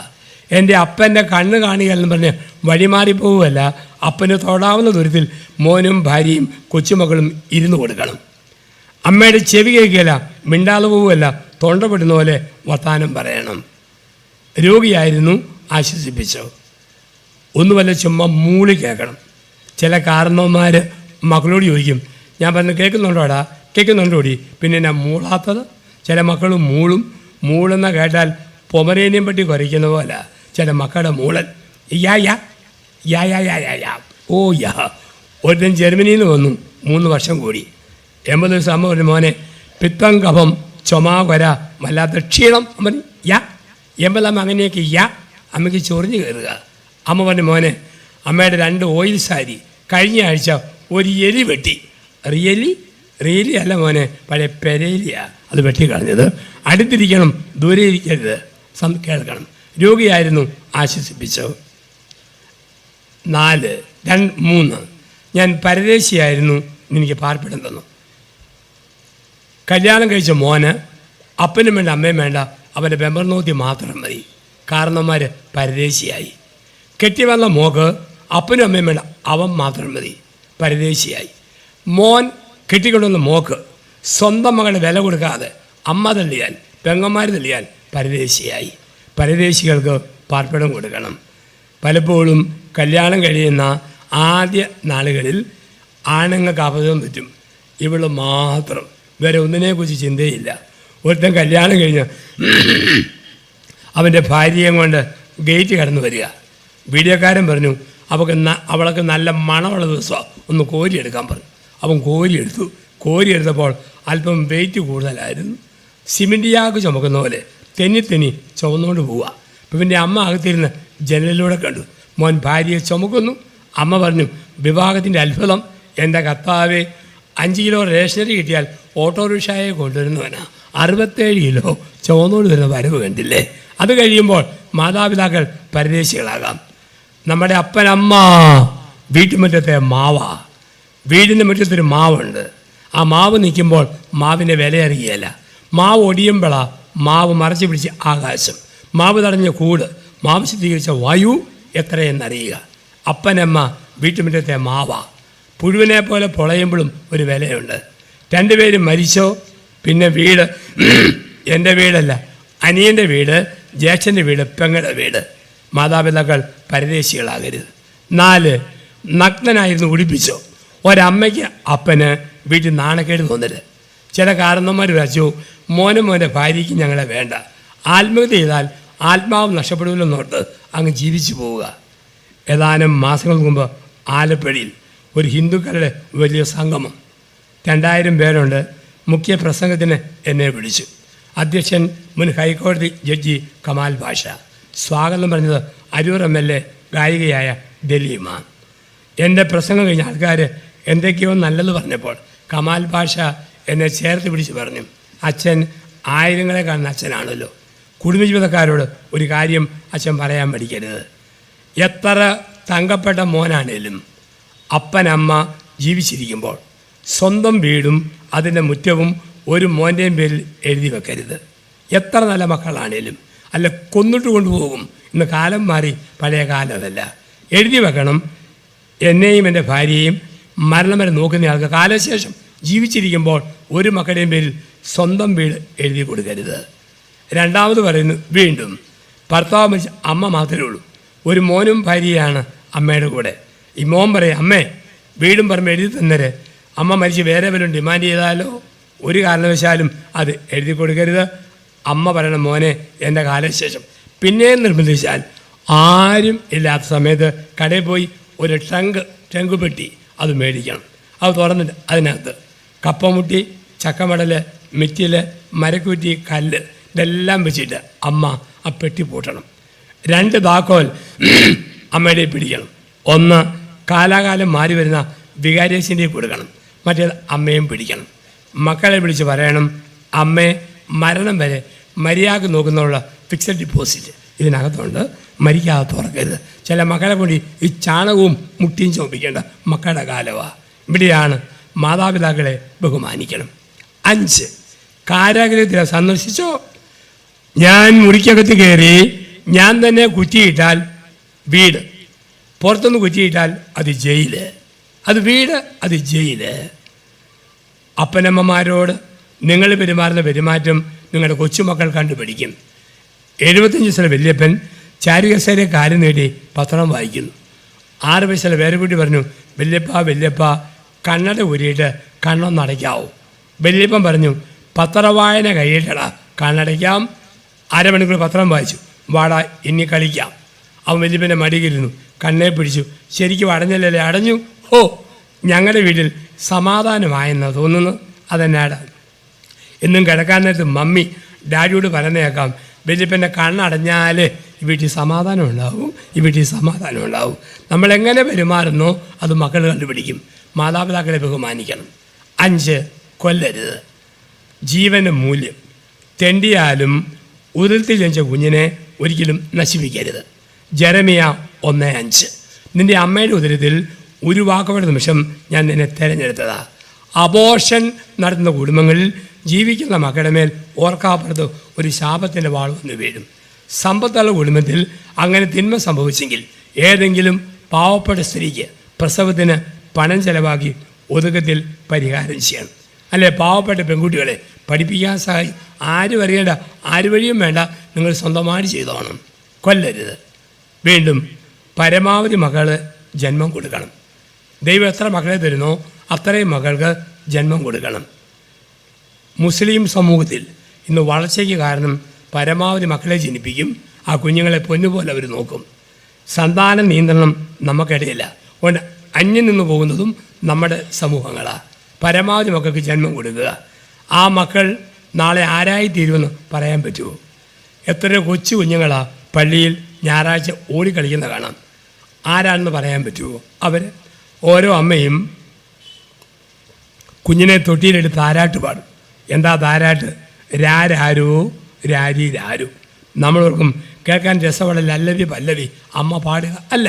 എൻ്റെ അപ്പൻ്റെ കണ്ണ് കാണുക എന്ന് പറഞ്ഞ് വഴിമാറിപ്പോവുകയല്ല, അപ്പന് തൊടാവുന്ന ദൂരത്തിൽ മോനും ഭാര്യയും കൊച്ചുമക്കളും ഇരുന്ന് കൊടുക്കണം. അമ്മയുടെ ചെവി കേൾക്കുകയല്ല, മിണ്ടാതെ പോവുകയല്ല, തൊണ്ടപ്പെടുന്ന പോലെ വർത്താനം പറയണം. രോഗിയായിരുന്നു, ആശ്വസിപ്പിച്ചു. ഒന്നുമല്ല, ചുമ്മാ മൂളി കേൾക്കണം. ചില കാരണവന്മാർ മക്കളോട് ചോദിക്കും, ഞാൻ പറഞ്ഞു കേൾക്കുന്നുണ്ടോടാ, കേൾക്കുന്നുണ്ടോടി, പിന്നെ ഞാൻ മൂളാത്തത്? ചില മക്കൾ മൂളുന്ന കേട്ടാൽ പൊമറേനിയം പട്ടി കുറയ്ക്കുന്ന പോലെ ചില മക്കളുടെ മൂളൽ. യാ യാ യാ യാ യാ യാ യാ ഓ യാ. ഒരുത്തൻ ജർമ്മനിയിൽ നിന്ന് വന്നു, 3 വർഷം കൂടി. 80 ദിവസം അമ്മ പറഞ്ഞു, മോനെ പിത്തം കഫം ചുമ കൊര വല്ലാത്ത ക്ഷീണം. അമ്മ യാ 80 അമ്മ അങ്ങനെയൊക്കെ യാ. അമ്മയ്ക്ക് ചൊറിഞ്ഞ് കയറുക. അമ്മ പറഞ്ഞു, മോനെ അമ്മയുടെ 2 ഓയിൽ സാരി കഴിഞ്ഞ ആഴ്ച ഒരു എലി വെട്ടി. റിയലി അല്ല മോനെ, പഴയ പെരേലിയാ അത് വെട്ടിക്കളഞ്ഞത്. അടുത്തിരിക്കണം, ദൂരെ ഇരിക്കരുത്, കേൾക്കണം. രോഗിയായിരുന്നു, ആശ്വസിപ്പിച്ചു. 4, 3, ഞാൻ പരദേശിയായിരുന്നു, എനിക്ക് പാർപ്പിടം തന്നു. കല്യാണം കഴിച്ച മോന് അപ്പനും വേണ്ട അമ്മയും വേണ്ട, അവൻ്റെ ബെമ്പർനോത്തി മാത്രം മതി. കാരണന്മാർ പരദേശിയായി. കെട്ടി വന്ന മോക്ക് അപ്പനും അമ്മയും വേണ്ട, അവൻ മാത്രം മതി, പരദേശിയായി. മോൻ കെട്ടിക്കൊണ്ടുവന്ന മോക്ക് സ്വന്തം മകളെ വില കൊടുക്കാതെ അമ്മ തള്ളിയാൽ, പെങ്ങന്മാർ തള്ളിയാൽ പരദേശിയായി. പരദേശികൾക്ക് പാർപ്പിടം കൊടുക്കണം. പലപ്പോഴും കല്യാണം കഴിയുന്ന ആദ്യ നാളുകളിൽ ആണുങ്ങൾക്ക് അബദ്ധം പറ്റും. ഇവള് മാത്രം, വേറെ ഒന്നിനെക്കുറിച്ച് ചിന്തയില്ല. ഒരുത്തൻ കല്യാണം കഴിഞ്ഞ് അവൻ്റെ ഭാര്യയും കൊണ്ട് ഗേറ്റ് കടന്നു വരിക. വീഡിയോക്കാരൻ പറഞ്ഞു, അവൾക്ക് നല്ല മണമുള്ള ദിവസമാണ്, ഒന്ന് കോരിയെടുക്കാൻ പറഞ്ഞു. അവൻ കോരിയെടുത്തപ്പോൾ അല്പം വെയിറ്റ് കൂടുതലായിരുന്നു. സിമിൻറ്റിയാക്ക് ചുമക്കുന്ന പോലെ തെന്നി ചുമന്നുകൊണ്ട് പോവുക. അപ്പം പിന്നെ അമ്മ അകത്തിരുന്ന് ജനലിലൂടെ കണ്ടു, മോൻ ഭാര്യയെ ചുമക്കുന്നു. അമ്മ പറഞ്ഞു, വിവാഹത്തിൻ്റെ അത്ഭുതം, എൻ്റെ കർത്താവേ, 5 കിലോ റേഷനറി കിട്ടിയാൽ ഓട്ടോറിക്ഷയെ കൊണ്ടുവരുന്നവനാ, 67 കിലോ ചുമന്നുകൊണ്ട് വരുന്ന വരവ് കണ്ടില്ലേ. അത് കഴിയുമ്പോൾ മാതാപിതാക്കൾ പരദേശികളാകാം. നമ്മുടെ അപ്പനമ്മ വീട്ടുമുറ്റത്തെ മാവാ. വീടിൻ്റെ മുറ്റത്തൊരു മാവുണ്ട്, ആ മാവ് നിൽക്കുമ്പോൾ മാവിൻ്റെ വില അറിയുകയില്ല. മാവ് ഒടിയുമ്പോഴാണ് മാവ് മറച്ചു പിടിച്ച് ആകാശം, മാവ് തടഞ്ഞ കൂട്, മാവ് ശുദ്ധീകരിച്ച വായു എത്രയെന്നറിയുക. അപ്പനമ്മ വീട്ടുമുറ്റത്തെ മാവാ. പുഴുവിനെ പോലെ പൊളയുമ്പോഴും ഒരു വിലയുണ്ട്. രണ്ടുപേരും മരിച്ചോ പിന്നെ വീട് എൻ്റെ വീടല്ല, അനിയൻ്റെ വീട്, ജ്യേഷ്ഠൻ്റെ വീട്, പെങ്ങളുടെ വീട്. മാതാപിതാക്കൾ പരദേശികളാകരുത്. 4, നഗ്നനായിരുന്നു ഉടുപ്പിച്ചോ. ഒരമ്മയ്ക്ക് അപ്പന് വീട്ടിൽ നാണക്കേട് തോന്നരുത്. ചില കാരണന്മാർ വിളിച്ചു, മോൻ്റെ ഭാര്യയ്ക്ക് ഞങ്ങളെ വേണ്ട, ആത്മഹത്യ ചെയ്താൽ ആത്മാവ് നഷ്ടപ്പെടുമല്ലോന്നോർത്ത് അങ്ങ് ജീവിച്ചു പോവുക. ഏതാനും മാസങ്ങൾക്ക് മുമ്പ് ആലപ്പുഴയിൽ ഒരു ഹിന്ദുക്കളുടെ വലിയ സംഗമം, 2000 പേരുണ്ട്. മുഖ്യ പ്രസംഗത്തിന് എന്നെ വിളിച്ചു. അധ്യക്ഷൻ മുൻ ഹൈക്കോടതി ജഡ്ജി കമാൽ പാഷ. സ്വാഗതം പറഞ്ഞത് അരൂർ MLA ഗായികയായ ദലീമ. എൻ്റെ പ്രസംഗം കഴിഞ്ഞ ആൾക്കാർ എന്തൊക്കെയോ നല്ലത് പറഞ്ഞപ്പോൾ കമാൽ പാഷ എന്നെ ചേർത്ത് പിടിച്ച് പറഞ്ഞു, അച്ഛൻ ആയിരങ്ങളെ കാണുന്ന അച്ഛനാണല്ലോ, കുടുംബജീവിതക്കാരോട് ഒരു കാര്യം അച്ഛൻ പറയാൻ പഠിക്കരുത്. എത്ര തങ്കപ്പെട്ട മോനാണേലും അപ്പനമ്മ ജീവിച്ചിരിക്കുമ്പോൾ സ്വന്തം വീടും അതിൻ്റെ മുറ്റവും ഒരു മോൻ്റെയും പേരിൽ എഴുതി വെക്കരുത്. എത്ര നല്ല മക്കളാണേലും അല്ല കൊന്നിട്ട് കൊണ്ടുപോകും. ഇന്ന് കാലം മാറി, പഴയ കാലമല്ല. എഴുതി വെക്കണം. എന്നെയും എൻ്റെ ഭാര്യയെയും മരണം വരെ നോക്കുന്നയാൾക്ക് കാലശേഷം ജീവിച്ചിരിക്കുമ്പോൾ ഒരു മക്കളുടെയും പേരിൽ സ്വന്തം വീട് എഴുതി കൊടുക്കരുത്. രണ്ടാമത് പറയുന്നു, വീണ്ടും ഭർത്താവ് മരിച്ച അമ്മ മാത്രമേ ഉള്ളൂ, ഒരു മോനും ഭാര്യയാണ് അമ്മയുടെ കൂടെ. ഈ മോൻ പറയും, അമ്മേ വീടും പറമ്പ് എഴുതി തന്നേരെ, അമ്മ മരിച്ച് വേറെ വല്ലതും ഡിമാൻഡ് ചെയ്താലോ ഒരു കാരണവശാലും അത് എഴുതി കൊടുക്കരുത്. അമ്മ പറയണം, മോനെ എൻ്റെ കാലശേഷം പിന്നെയും നിർബന്ധിച്ചാൽ ആരും ഇല്ലാത്ത സമയത്ത് കടയിൽ പോയി ഒരു ട്രങ്ക് പെട്ടി അത് മേടിക്കണം. അത് തുറന്നിട്ട് അതിനകത്ത് കപ്പമുട്ടി, ചക്കമടൽ, മിറ്റിൽ, മരക്കുറ്റി, കല്ല് ഇതെല്ലാം വെച്ചിട്ട് അമ്മ ആ പെട്ടി പൂട്ടണം. 2 താക്കോൽ അമ്മയുടെ പിടിക്കണം. ഒന്ന് കാലാകാലം മാറി വരുന്ന വികാരിയസിൻ്റെ കൊടുക്കണം, മറ്റേത് അമ്മയും പിടിക്കണം. മക്കളെ വിളിച്ച് പറയണം, അമ്മയെ മരണം വരെ മര്യാദ നോക്കുന്നുള്ള ഫിക്സഡ് ഡിപ്പോസിറ്റ് ഇതിനകത്തുണ്ട്, മരിക്കാതെ തുറക്കരുത്. ചില മക്കളെ കൊണ്ട് ഈ ചാണകവും മുട്ടിയും ചോപ്പിക്കേണ്ട മക്കളുടെ കാലമാണ്. ഇവിടെയാണ് മാതാപിതാക്കളെ ബഹുമാനിക്കണം. 5, കാരാഗ്രഹത്തിൽ സന്ദർശിച്ചോ. ഞാൻ മുറിക്കകത്ത് കയറി ഞാൻ തന്നെ കുറ്റിയിട്ടാൽ വീട്, പുറത്തുനിന്ന് കുറ്റിയിട്ടാൽ അത് ജയില്, അത് വീട്, അത് ജയില്. അപ്പനമ്മമാരോട് നിങ്ങൾ പെരുമാറുന്ന പെരുമാറ്റം നിങ്ങളുടെ കൊച്ചുമക്കൾ കണ്ടുപിടിക്കും. 75 വയസ്സുള്ള വല്യപ്പൻ ചാരികസേരെ കാര്യം നേടി പത്രം വായിക്കുന്നു. 6 വയസ്സുള്ള വേറെ കുട്ടി പറഞ്ഞു, വല്യപ്പ കണ്ണട ഊരിയിട്ട് കണ്ണൊന്നടയ്ക്കാവൂ. വല്യപ്പൻ പറഞ്ഞു, പത്രവായന കഴിയിട്ടടാ, കണ്ണടയ്ക്കാം. 1/2 മണിക്കൂർ പത്രം വായിച്ചു, വാടാ ഇനി കളിക്കാം. അവൻ വല്യപ്പൻ്റെ മടികിരുന്നു, കണ്ണെ പിടിച്ചു, ശരിക്കും അടഞ്ഞല്ലേ? അടഞ്ഞു. ഓ, ഞങ്ങളുടെ വീട്ടിൽ സമാധാനമായെന്നാണ് തോന്നുന്നു. അതെന്നാടാ? എന്നും കിടക്കാൻ നേരത്ത് മമ്മി ഡാഡിയോട് പറയുന്നേക്കാം, വല്യപ്പൻ്റെ കണ്ണടഞ്ഞാൽ ഈ വീട്ടിൽ സമാധാനം ഉണ്ടാവും, ഈ വീട്ടിൽ സമാധാനം ഉണ്ടാവും. നമ്മളെങ്ങനെ പെരുമാറുന്നോ അത് മക്കൾ കണ്ടുപിടിക്കും. മാതാപിതാക്കളെ ബഹുമാനിക്കണം. 5, കൊല്ലരുത്. ജീവന് മൂല്യം. തെണ്ടിയാലും ഉദരത്തിൽ ജനിച്ച കുഞ്ഞിനെ ഒരിക്കലും നശിപ്പിക്കരുത്. ജെറമിയ 1:5. നിൻ്റെ അമ്മയുടെ ഉദരത്തിൽ ഉരുവാക്കപ്പെട്ട നിമിഷം ഞാൻ നിന്നെ തിരഞ്ഞെടുത്തതാ. അബോർഷൻ നടത്തുന്ന കുടുംബങ്ങളിൽ ജീവിക്കുന്ന മക്കളുടെ മേൽ ഓർക്കാപ്പുറത്ത് ഒരു ശാപത്തിൻ്റെ വാൾ വന്ന് വീഴും. സമ്പത്തുള്ള കുടുംബത്തിൽ അങ്ങനെ തിന്മ സംഭവിച്ചെങ്കിൽ ഏതെങ്കിലും പാവപ്പെട്ട സ്ത്രീക്ക് പ്രസവത്തിന് പണം ചെലവാക്കി ഒതുക്കത്തിൽ പരിഹാരം ചെയ്യണം. അല്ലെ, പാവപ്പെട്ട പെൺകുട്ടികളെ പഠിപ്പിക്കാൻ സഹായി ആരും അറിയേണ്ട, ആര് വഴിയും വേണ്ട, നിങ്ങൾ സ്വന്തമായിട്ട് ചെയ്തോണം. കൊല്ലരുത്. വീണ്ടും പരമാവധി മക്കൾ ജന്മം കൊടുക്കണം. ദൈവം എത്ര മക്കളെ തരുന്നോ അത്രയും മക്കൾക്ക് ജന്മം കൊടുക്കണം. മുസ്ലിം സമൂഹത്തിൽ ഇന്ന് വളർച്ചയ്ക്ക് കാരണം പരമാവധി മക്കളെ ജനിപ്പിക്കും. ആ കുഞ്ഞുങ്ങളെ പൊന്നുപോലെ അവർ നോക്കും. സന്താന നിയന്ത്രണം നമുക്കിടയില്ല. അതുകൊണ്ട് അന്യം നിന്ന് പോകുന്നതും നമ്മുടെ സമൂഹങ്ങളാണ്. പരമാവധി മക്കൾക്ക് ജന്മം കൊടുക്കുക. ആ മക്കൾ നാളെ ആരായിത്തീരുമെന്ന് പറയാൻ പറ്റുമോ? എത്രയോ കൊച്ചു കുഞ്ഞുങ്ങളാണ് പള്ളിയിൽ ഞായറാഴ്ച ഓടിക്കളിക്കുന്ന കാണാം. ആരാണെന്ന് പറയാൻ പറ്റുമോ? അവർ ഓരോ അമ്മയും കുഞ്ഞിനെ തൊട്ടിയിലെടുത്ത് താരാട്ട് പാടും. എന്താ താരാട്ട്? രാരോ രാരി രാരു. നമ്മളോർക്കും കേൾക്കാൻ രസമുള്ള ലല്ലവി പല്ലവി അമ്മ പാടുക അല്ല.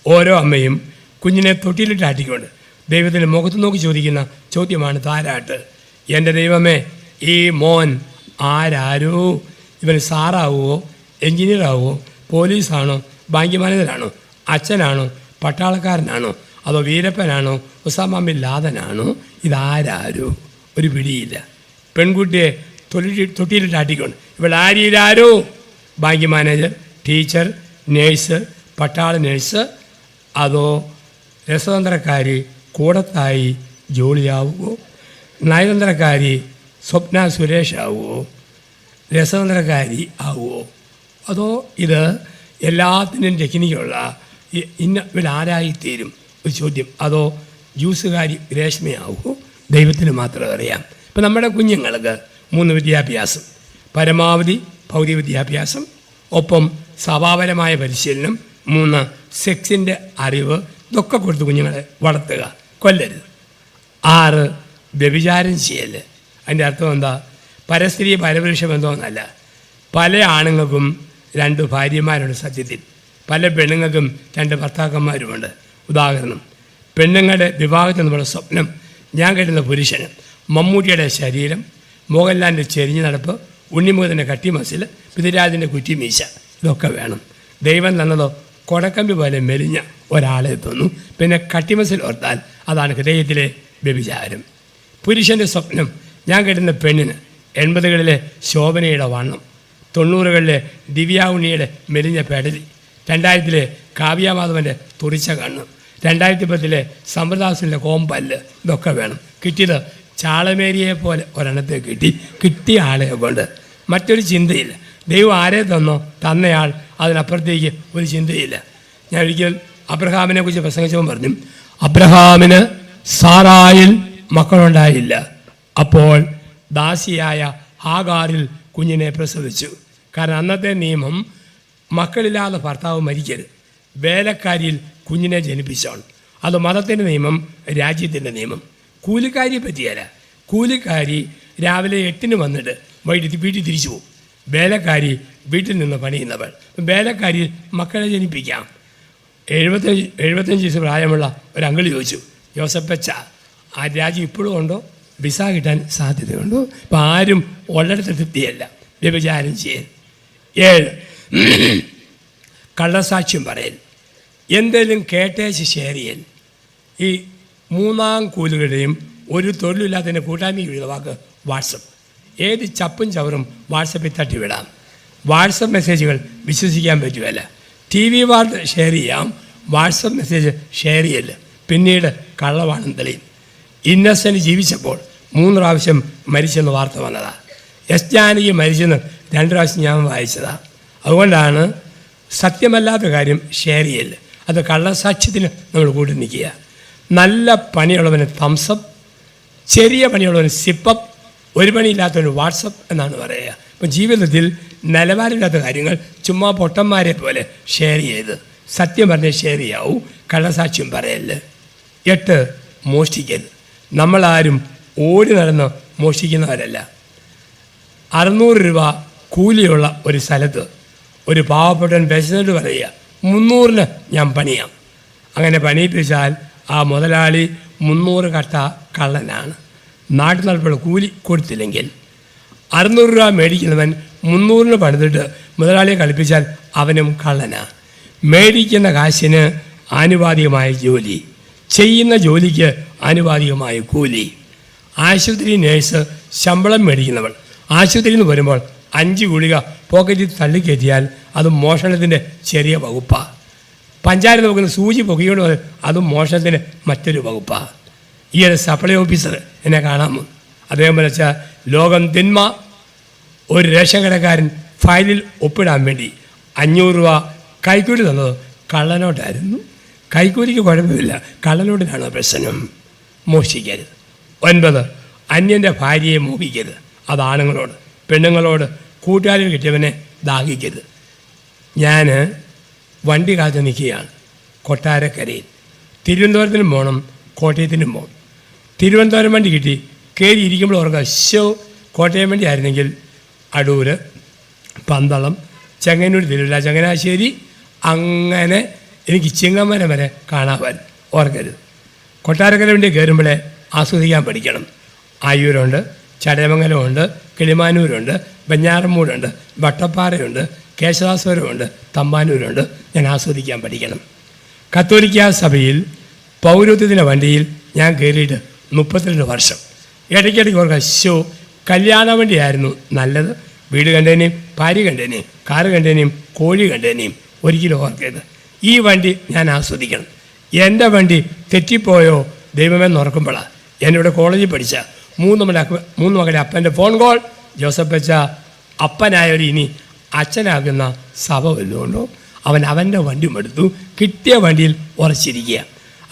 ഓരോ അമ്മയും കുഞ്ഞിനെ തൊട്ടിയിലിട്ട് ആട്ടിക്കൊണ്ട് ദൈവത്തിൻ്റെ മുഖത്ത് നോക്കി ചോദിക്കുന്ന ചോദ്യമാണ് താരാട്ട്. എൻ്റെ ദൈവമേ, ഈ മോൻ ആരാരോ, ഇവൻ സാറാവുമോ, എൻജിനീയറാവുമോ, പോലീസാണോ, ബാങ്ക് മാനേജറാണോ, അച്ഛനാണോ, പട്ടാളക്കാരനാണോ, അതോ വീരപ്പനാണോ, ഉസാമ ബിൻ ലാദനാണോ, ഇതാരാരോ ഒരു പിടിയില്ല. പെൺകുട്ടിയെ തൊട്ടിയിലിട്ടാട്ടിക്കൊണ്ട് ഇവൾ ആരാരോ, ബാങ്ക് മാനേജർ, ടീച്ചർ, നേഴ്സ്, പട്ടാള നേഴ്സ്, അതോ രസതന്ത്രക്കാരി കൂടത്തായി ജോളിയാവുമോ, നയതന്ത്രക്കാരി സ്വപ്ന സുരേഷ് ആവുമോ, രസതന്ത്രക്കാരി ആവുമോ, അതോ ഇത് എല്ലാത്തിനും ടെക്നിക്കുള്ള ഇവരാരായിത്തീരും ഒരു ചോദ്യം, അതോ ജ്യൂസുകാരി രേഷ്മയാവുമോ, ദൈവത്തിന് മാത്രം അറിയാം. ഇപ്പം നമ്മുടെ കുഞ്ഞുങ്ങൾക്ക് 3 വിദ്യാഭ്യാസം, പരമാവധി ഭൗതിക വിദ്യാഭ്യാസം, ഒപ്പം സഭാപരമായ പരിശീലനം, 3 സെക്സിൻ്റെ അറിവ്, ഇതൊക്കെ കൊടുത്ത് കുഞ്ഞുങ്ങളെ വളർത്തുക, കൊല്ലരുത്. 6 വ്യഭിചാരം ചെയ്യല്. അതിൻ്റെ അർത്ഥം എന്താ? പരസ്ത്രീ പരപുരുഷ ബന്ധമെന്നല്ല. പല ആണുങ്ങൾക്കും 2 ഭാര്യമാരുണ്ട് സത്യത്തിൽ, പല പെണ്ണുങ്ങൾക്കും 2 ഭർത്താക്കന്മാരുമുണ്ട്. ഉദാഹരണം, പെണ്ണുങ്ങളുടെ വിവാഹത്തിൽ നമ്മുടെ സ്വപ്നം, ഞാൻ കരുതുന്ന പുരുഷന് മമ്മൂട്ടിയുടെ ശരീരം, മോഹൻലാലിൻ്റെ ചെരിഞ്ഞ് നടപ്പ്, ഉണ്ണിമുഖത്തിൻ്റെ കട്ടിമസിൽ, പൃഥ്വിരാജിൻ്റെ കുറ്റിമീശ, ഇതൊക്കെ വേണം. ദൈവം തന്നതോ കൊടക്കമ്പി പോലെ മെലിഞ്ഞ ഒരാളെ തോന്നും. പിന്നെ കട്ടിമസിൽ ഓർത്താൽ അതാണ് ഹൃദയത്തിലെ വ്യഭിചാരം. പുരുഷൻ്റെ സ്വപ്നം, ഞാൻ കരുതുന്ന പെണ്ണിന് 80കളിലെ ശോഭനയുടെ വണ്ണം, 90കളിലെ ദിവ്യ ഉണ്ണിയുടെ മെലിഞ്ഞ പെടലി, 2000-ലെ കാവ്യമാധവൻ്റെ തുറിച്ച കണ്ണ്, 2010-ലെ സമ്പ്രദാസിൻ്റെ കോമ്പല്ല്, ഇതൊക്കെ വേണം. കിട്ടിയത് ചാളമേരിയെ പോലെ ഒരെണ്ണത്തെ കിട്ടിയ ആളെ കൊണ്ട് മറ്റൊരു ചിന്തയില്ല. ദൈവം ആരെ തന്നോ തന്നയാൾ, അതിനപ്പുറത്തേക്ക് ഒരു ചിന്തയില്ല. ഞാൻ ഒരിക്കൽ അബ്രഹാമിനെ കുറിച്ച് പ്രസംഗിച്ചവൻ പറഞ്ഞു, അബ്രഹാമിന് സാറായിൽ മക്കളുണ്ടായില്ല, അപ്പോൾ ദാസിയായ ഹാഗാറിൽ കുഞ്ഞിനെ പ്രസവിച്ചു. കാരണം അന്നത്തെ നിയമം മക്കളില്ലാതെ ഭർത്താവ് മരിക്കരുത്, വേലക്കാരിയിൽ കുഞ്ഞിനെ ജനിപ്പിച്ചാണ്. അത് മതത്തിൻ്റെ നിയമം, രാജ്യത്തിൻ്റെ നിയമം. കൂലിക്കാരിയെ പറ്റിയല്ല. കൂലിക്കാരി രാവിലെ 8-ന് വന്നിട്ട് വൈകിട്ട് വീട്ടിൽ തിരിച്ചു പോകും. വേലക്കാരി വീട്ടിൽ നിന്ന് പണിയുന്നവൾ. വേലക്കാരിയിൽ മക്കളെ ജനിപ്പിക്കാം. 75 വയസ്സ് പ്രായമുള്ള ഒരു അങ്കിൾ ചോദിച്ചു, ജോസഫച്ച, ആ രാജ്യം ഇപ്പോഴും ഉണ്ടോ? വിസ കിട്ടാൻ സാധ്യതയുണ്ടോ? ഇപ്പം ആരും ഉള്ളിടത്ത് തൃപ്തിയല്ല, വ്യഭിചാരം ചെയ്യൽ. 7 കള്ളസാക്ഷ്യം പറയൽ, എന്തെങ്കിലും കേട്ടേച്ച് ഷെയർ ചെയ്യൽ. ഈ 3 കൂലുകളുടെയും ഒരു തൊഴിലില്ലാത്തതിൻ്റെ കൂട്ടായ്മയ്ക്ക് എഴുതുന്ന വാക്ക് വാട്സപ്പ്. ഏത് ചപ്പും ചവറും വാട്സപ്പിൽ തട്ടിവിടാം. വാട്സപ്പ് മെസ്സേജുകൾ വിശ്വസിക്കാൻ പറ്റുമല്ല. TV വാർത്ത ഷെയർ ചെയ്യാം, വാട്സപ്പ് മെസ്സേജ് ഷെയർ ചെയ്യല്ല, പിന്നീട് കള്ളവാണെന്ന് തെളിയും. ഇന്നസെൻ്റ് ജീവിച്ചപ്പോൾ 3 പ്രാവശ്യം മരിച്ചെന്ന് വാർത്ത വന്നതാണ്. എസ് ജാനകി മരിച്ചെന്ന് 2 പ്രാവശ്യം ഞാൻ വായിച്ചതാണ്. അതുകൊണ്ടാണ് സത്യമല്ലാത്ത കാര്യം ഷെയർ ചെയ്യല്. അത് കള്ളസാക്ഷ്യത്തിന് നമ്മൾ കൂട്ടി നിൽക്കുക. നല്ല പണിയുള്ളവന് തംസപ്പ്, ചെറിയ പണിയുള്ളവന് സിപ്പപ്പ്, ഒരു പണിയില്ലാത്തവന് വാട്സപ്പ് എന്നാണ് പറയുക. അപ്പം ജീവിതത്തിൽ നിലവാരമില്ലാത്ത കാര്യങ്ങൾ ചുമ്മാ പൊട്ടന്മാരെ പോലെ ഷെയർ ചെയ്ത് സത്യം പറഞ്ഞ് ഷെയർ ചെയ്യാവൂ, കള്ളസാക്ഷ്യം പറയല്. 8 മോഷ്ടിക്കൽ. നമ്മളാരും ഓടി നടന്ന് മോഷ്ടിക്കുന്നവരല്ല. 600 രൂപ കൂലിയുള്ള ഒരു സ്ഥലത്ത് ഒരു പാവപ്പെട്ടവൻ വിശന്നിട്ട് പറയുക, 300-ന് ഞാൻ പണിയാം. അങ്ങനെ പണിയിപ്പിച്ചാൽ ആ മുതലാളി 300 കട്ട കള്ളനാണ്. നാട്ടു നടപ്പുള്ള കൂലി കൊടുത്തില്ലെങ്കിൽ 600 രൂപ മേടിക്കുന്നവൻ 300-ന് പണിതിട്ട് മുതലാളിയെ കളിപ്പിച്ചാൽ അവനും കള്ളനാണ്. മേടിക്കുന്ന കാശിന് ആനുപാതികമായ ജോലി, ചെയ്യുന്ന ജോലിക്ക് ആനുപാതികമായ കൂലി. ആശുപത്രി നേഴ്സ് ശമ്പളം മേടിക്കുന്നവൾ ആശുപത്രിയിൽ നിന്ന് വരുമ്പോൾ 5 ഗുളിക പോക്കറ്റിൽ തള്ളിക്കയറ്റിയാൽ അത് മോഷണത്തിൻ്റെ ചെറിയ വകുപ്പാണ്. പഞ്ചാര നോക്കുന്ന സൂചി പൊക്കിയോട് അതും മോഷണത്തിൻ്റെ മറ്റൊരു വകുപ്പാണ്. ഈയൊരു സപ്ലൈ ഓഫീസർ എന്നെ കാണാമോ? അദ്ദേഹം വെച്ചാൽ ലോകം തിന്മ. ഒരു റേഷൻ കടക്കാരൻ ഫയലിൽ ഒപ്പിടാൻ വേണ്ടി 500 രൂപ കൈക്കൂലി തന്നത് കള്ളനോട്ടായിരുന്നു. കൈക്കൂലിക്ക് കുഴപ്പമില്ല, കള്ളനോട്ടിനാണ് പ്രശ്നം. മോഷ്ടിക്കരുത്. 9 അന്യൻ്റെ ഭാര്യയെ മോഹിക്കരുത്. അത് ആണുങ്ങളോട്. പെണ്ണുങ്ങളോട് കൂട്ടുകാരിൽ കിട്ടിയവനെ ദാഹിക്കരുത്. ഞാൻ വണ്ടി കാത്ത് നിൽക്കുകയാണ് കൊട്ടാരക്കരയിൽ. തിരുവനന്തപുരത്തിനും പോകണം, കോട്ടയത്തിനും പോകണം. തിരുവനന്തപുരം വണ്ടി കിട്ടി, കയറി ഇരിക്കുമ്പോൾ ഓർക്കുക, കോട്ടയം വണ്ടി ആയിരുന്നെങ്കിൽ അടൂർ, പന്തളം, ചെങ്ങന്നൂർ, തിരുവല്ല, ചങ്ങനാശ്ശേരി, അങ്ങനെ എനിക്ക് ചിങ്ങമരം വരെ കാണാൻ ഓർക്കരുത്. കൊട്ടാരക്കര വണ്ടി കയറുമ്പോഴേ ആസ്വദിക്കാൻ പഠിക്കണം. ആയൂരുണ്ട്, ചടയമംഗലമുണ്ട്, കിളിമാനൂരുണ്ട്, വെഞ്ഞാറമ്മൂടുണ്ട്, വട്ടപ്പാറയുണ്ട്, കേശവാസ്വരമുണ്ട്, തമ്പാനൂരുണ്ട്. ഞാൻ ആസ്വദിക്കാൻ പഠിക്കണം. കത്തോലിക്ക സഭയിൽ പൗരോഹിത്യത്തിൻ്റെ വണ്ടിയിൽ ഞാൻ കയറിയിട്ട് 32 വർഷം. ഇടയ്ക്കിടയ്ക്ക് ഓർക്കുക, കല്യാണ വണ്ടിയായിരുന്നു നല്ലത്. വീട് കണ്ടേനെയും ഭാര്യ കണ്ടേനെയും കാറ് കണ്ടേനെയും കോഴി കണ്ടേനെയും ഒരിക്കലും ഓർക്കരുത്. ഈ വണ്ടി ഞാൻ ആസ്വദിക്കണം. എൻ്റെ വണ്ടി തെറ്റിപ്പോയോ ദൈവമെന്ന് ഓർക്കുമ്പോഴാണ് എന്നിവിടെ കോളേജിൽ പഠിച്ച 3 മകളുടെ അപ്പൻ്റെ ഫോൺ കോൾ. ജോസഫ് അച്ഛ, അപ്പനായൊരു ഇനി അച്ഛനാകുന്ന സഭ വല്ലതുകൊണ്ടോ? അവൻ അവൻ്റെ വണ്ടിയും എടുത്തു, കിട്ടിയ വണ്ടിയിൽ ഉറച്ചിരിക്കുക.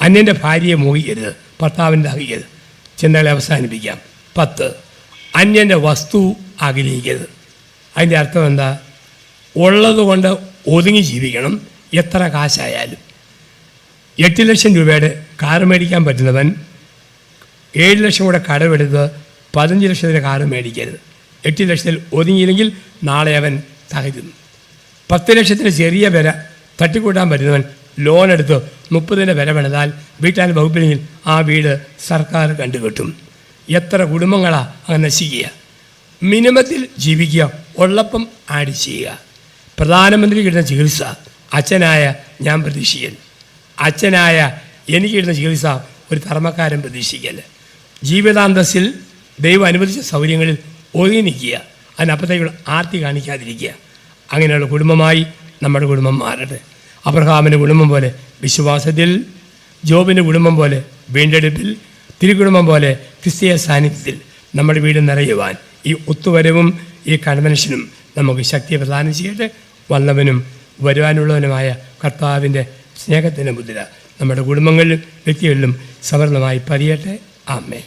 അന്യൻ്റെ ഭാര്യയെ മോഹിക്കരുത്, ഭർത്താവിൻ്റെ ആകിക്കരുത്. ചിന്തകളെ അവസാനിപ്പിക്കാം. 10, അന്യൻ്റെ വസ്തു ആഗ്രഹിക്കരുത്. അതിൻ്റെ അർത്ഥം എന്താ? ഉള്ളതുകൊണ്ട് ഒതുങ്ങി ജീവിക്കണം, എത്ര കാശായാലും. 8 ലക്ഷം രൂപയുടെ കാറ് മേടിക്കാൻ പറ്റുന്നവൻ 7 ലക്ഷം കൂടെ കടമെടുത്ത് 15 ലക്ഷത്തിൻ്റെ കാറ് മേടിക്കരുത്. 8 ലക്ഷത്തിൽ ഒതുങ്ങിയില്ലെങ്കിൽ നാളെ അവൻ തകരുന്നു. 10 ലക്ഷത്തിന് ചെറിയ വില തട്ടിക്കൂട്ടാൻ പറ്റുന്നവൻ ലോൺ എടുത്ത് 30-ൻ്റെ വില പണിതാൽ വീട്ടാൻ വകുപ്പില്ലെങ്കിൽ ആ വീട് സർക്കാർ കണ്ടുകെട്ടും. എത്ര കുടുംബങ്ങളാണ് അങ്ങനെ നശിക്കുക? മിനിമത്തിൽ ജീവിക്കുക, ഉള്ളപ്പം ആഡ് ചെയ്യുക. പ്രധാനമന്ത്രി കിട്ടുന്ന ചികിത്സ അച്ഛനായ ഞാൻ പ്രതീക്ഷിക്കൽ, അച്ഛനായ എനിക്ക് കിട്ടുന്ന ചികിത്സ ഒരു തർമ്മക്കാരൻ പ്രതീക്ഷിക്കൽ. ജീവിതാന്തസ്സിൽ ദൈവം അനുവദിച്ച സൗകര്യങ്ങളിൽ ഒതുങ്ങി നിൽക്കുക, അതിനപ്പുറത്തേക്കുള്ള ആർത്തി കാണിക്കാതിരിക്കുക. അങ്ങനെയുള്ള കുടുംബമായി നമ്മുടെ കുടുംബം മാറട്ടെ. അബ്രഹാമിൻ്റെ കുടുംബം പോലെ വിശ്വാസത്തിൽ, ജോബിൻ്റെ കുടുംബം പോലെ വീണ്ടെടുപ്പിൽ, തിരുക്കുടുംബം പോലെ ക്രിസ്തീയ സാന്നിധ്യത്തിൽ നമ്മുടെ വീട് നിറയുവാൻ ഈ ഒത്തുവരവും ഈ കൺവെൻഷനും നമുക്ക് ശക്തി പ്രദാനം ചെയ്യട്ടെ. വന്നവനും വരുവാനുള്ളവനുമായ കർത്താവിൻ്റെ സ്നേഹത്തിൻ്റെ മുദ്ര നമ്മുടെ കുടുംബങ്ങളിലും വ്യക്തികളിലും സമൃദ്ധമായി പതിയട്ടെ. ആമേൻ.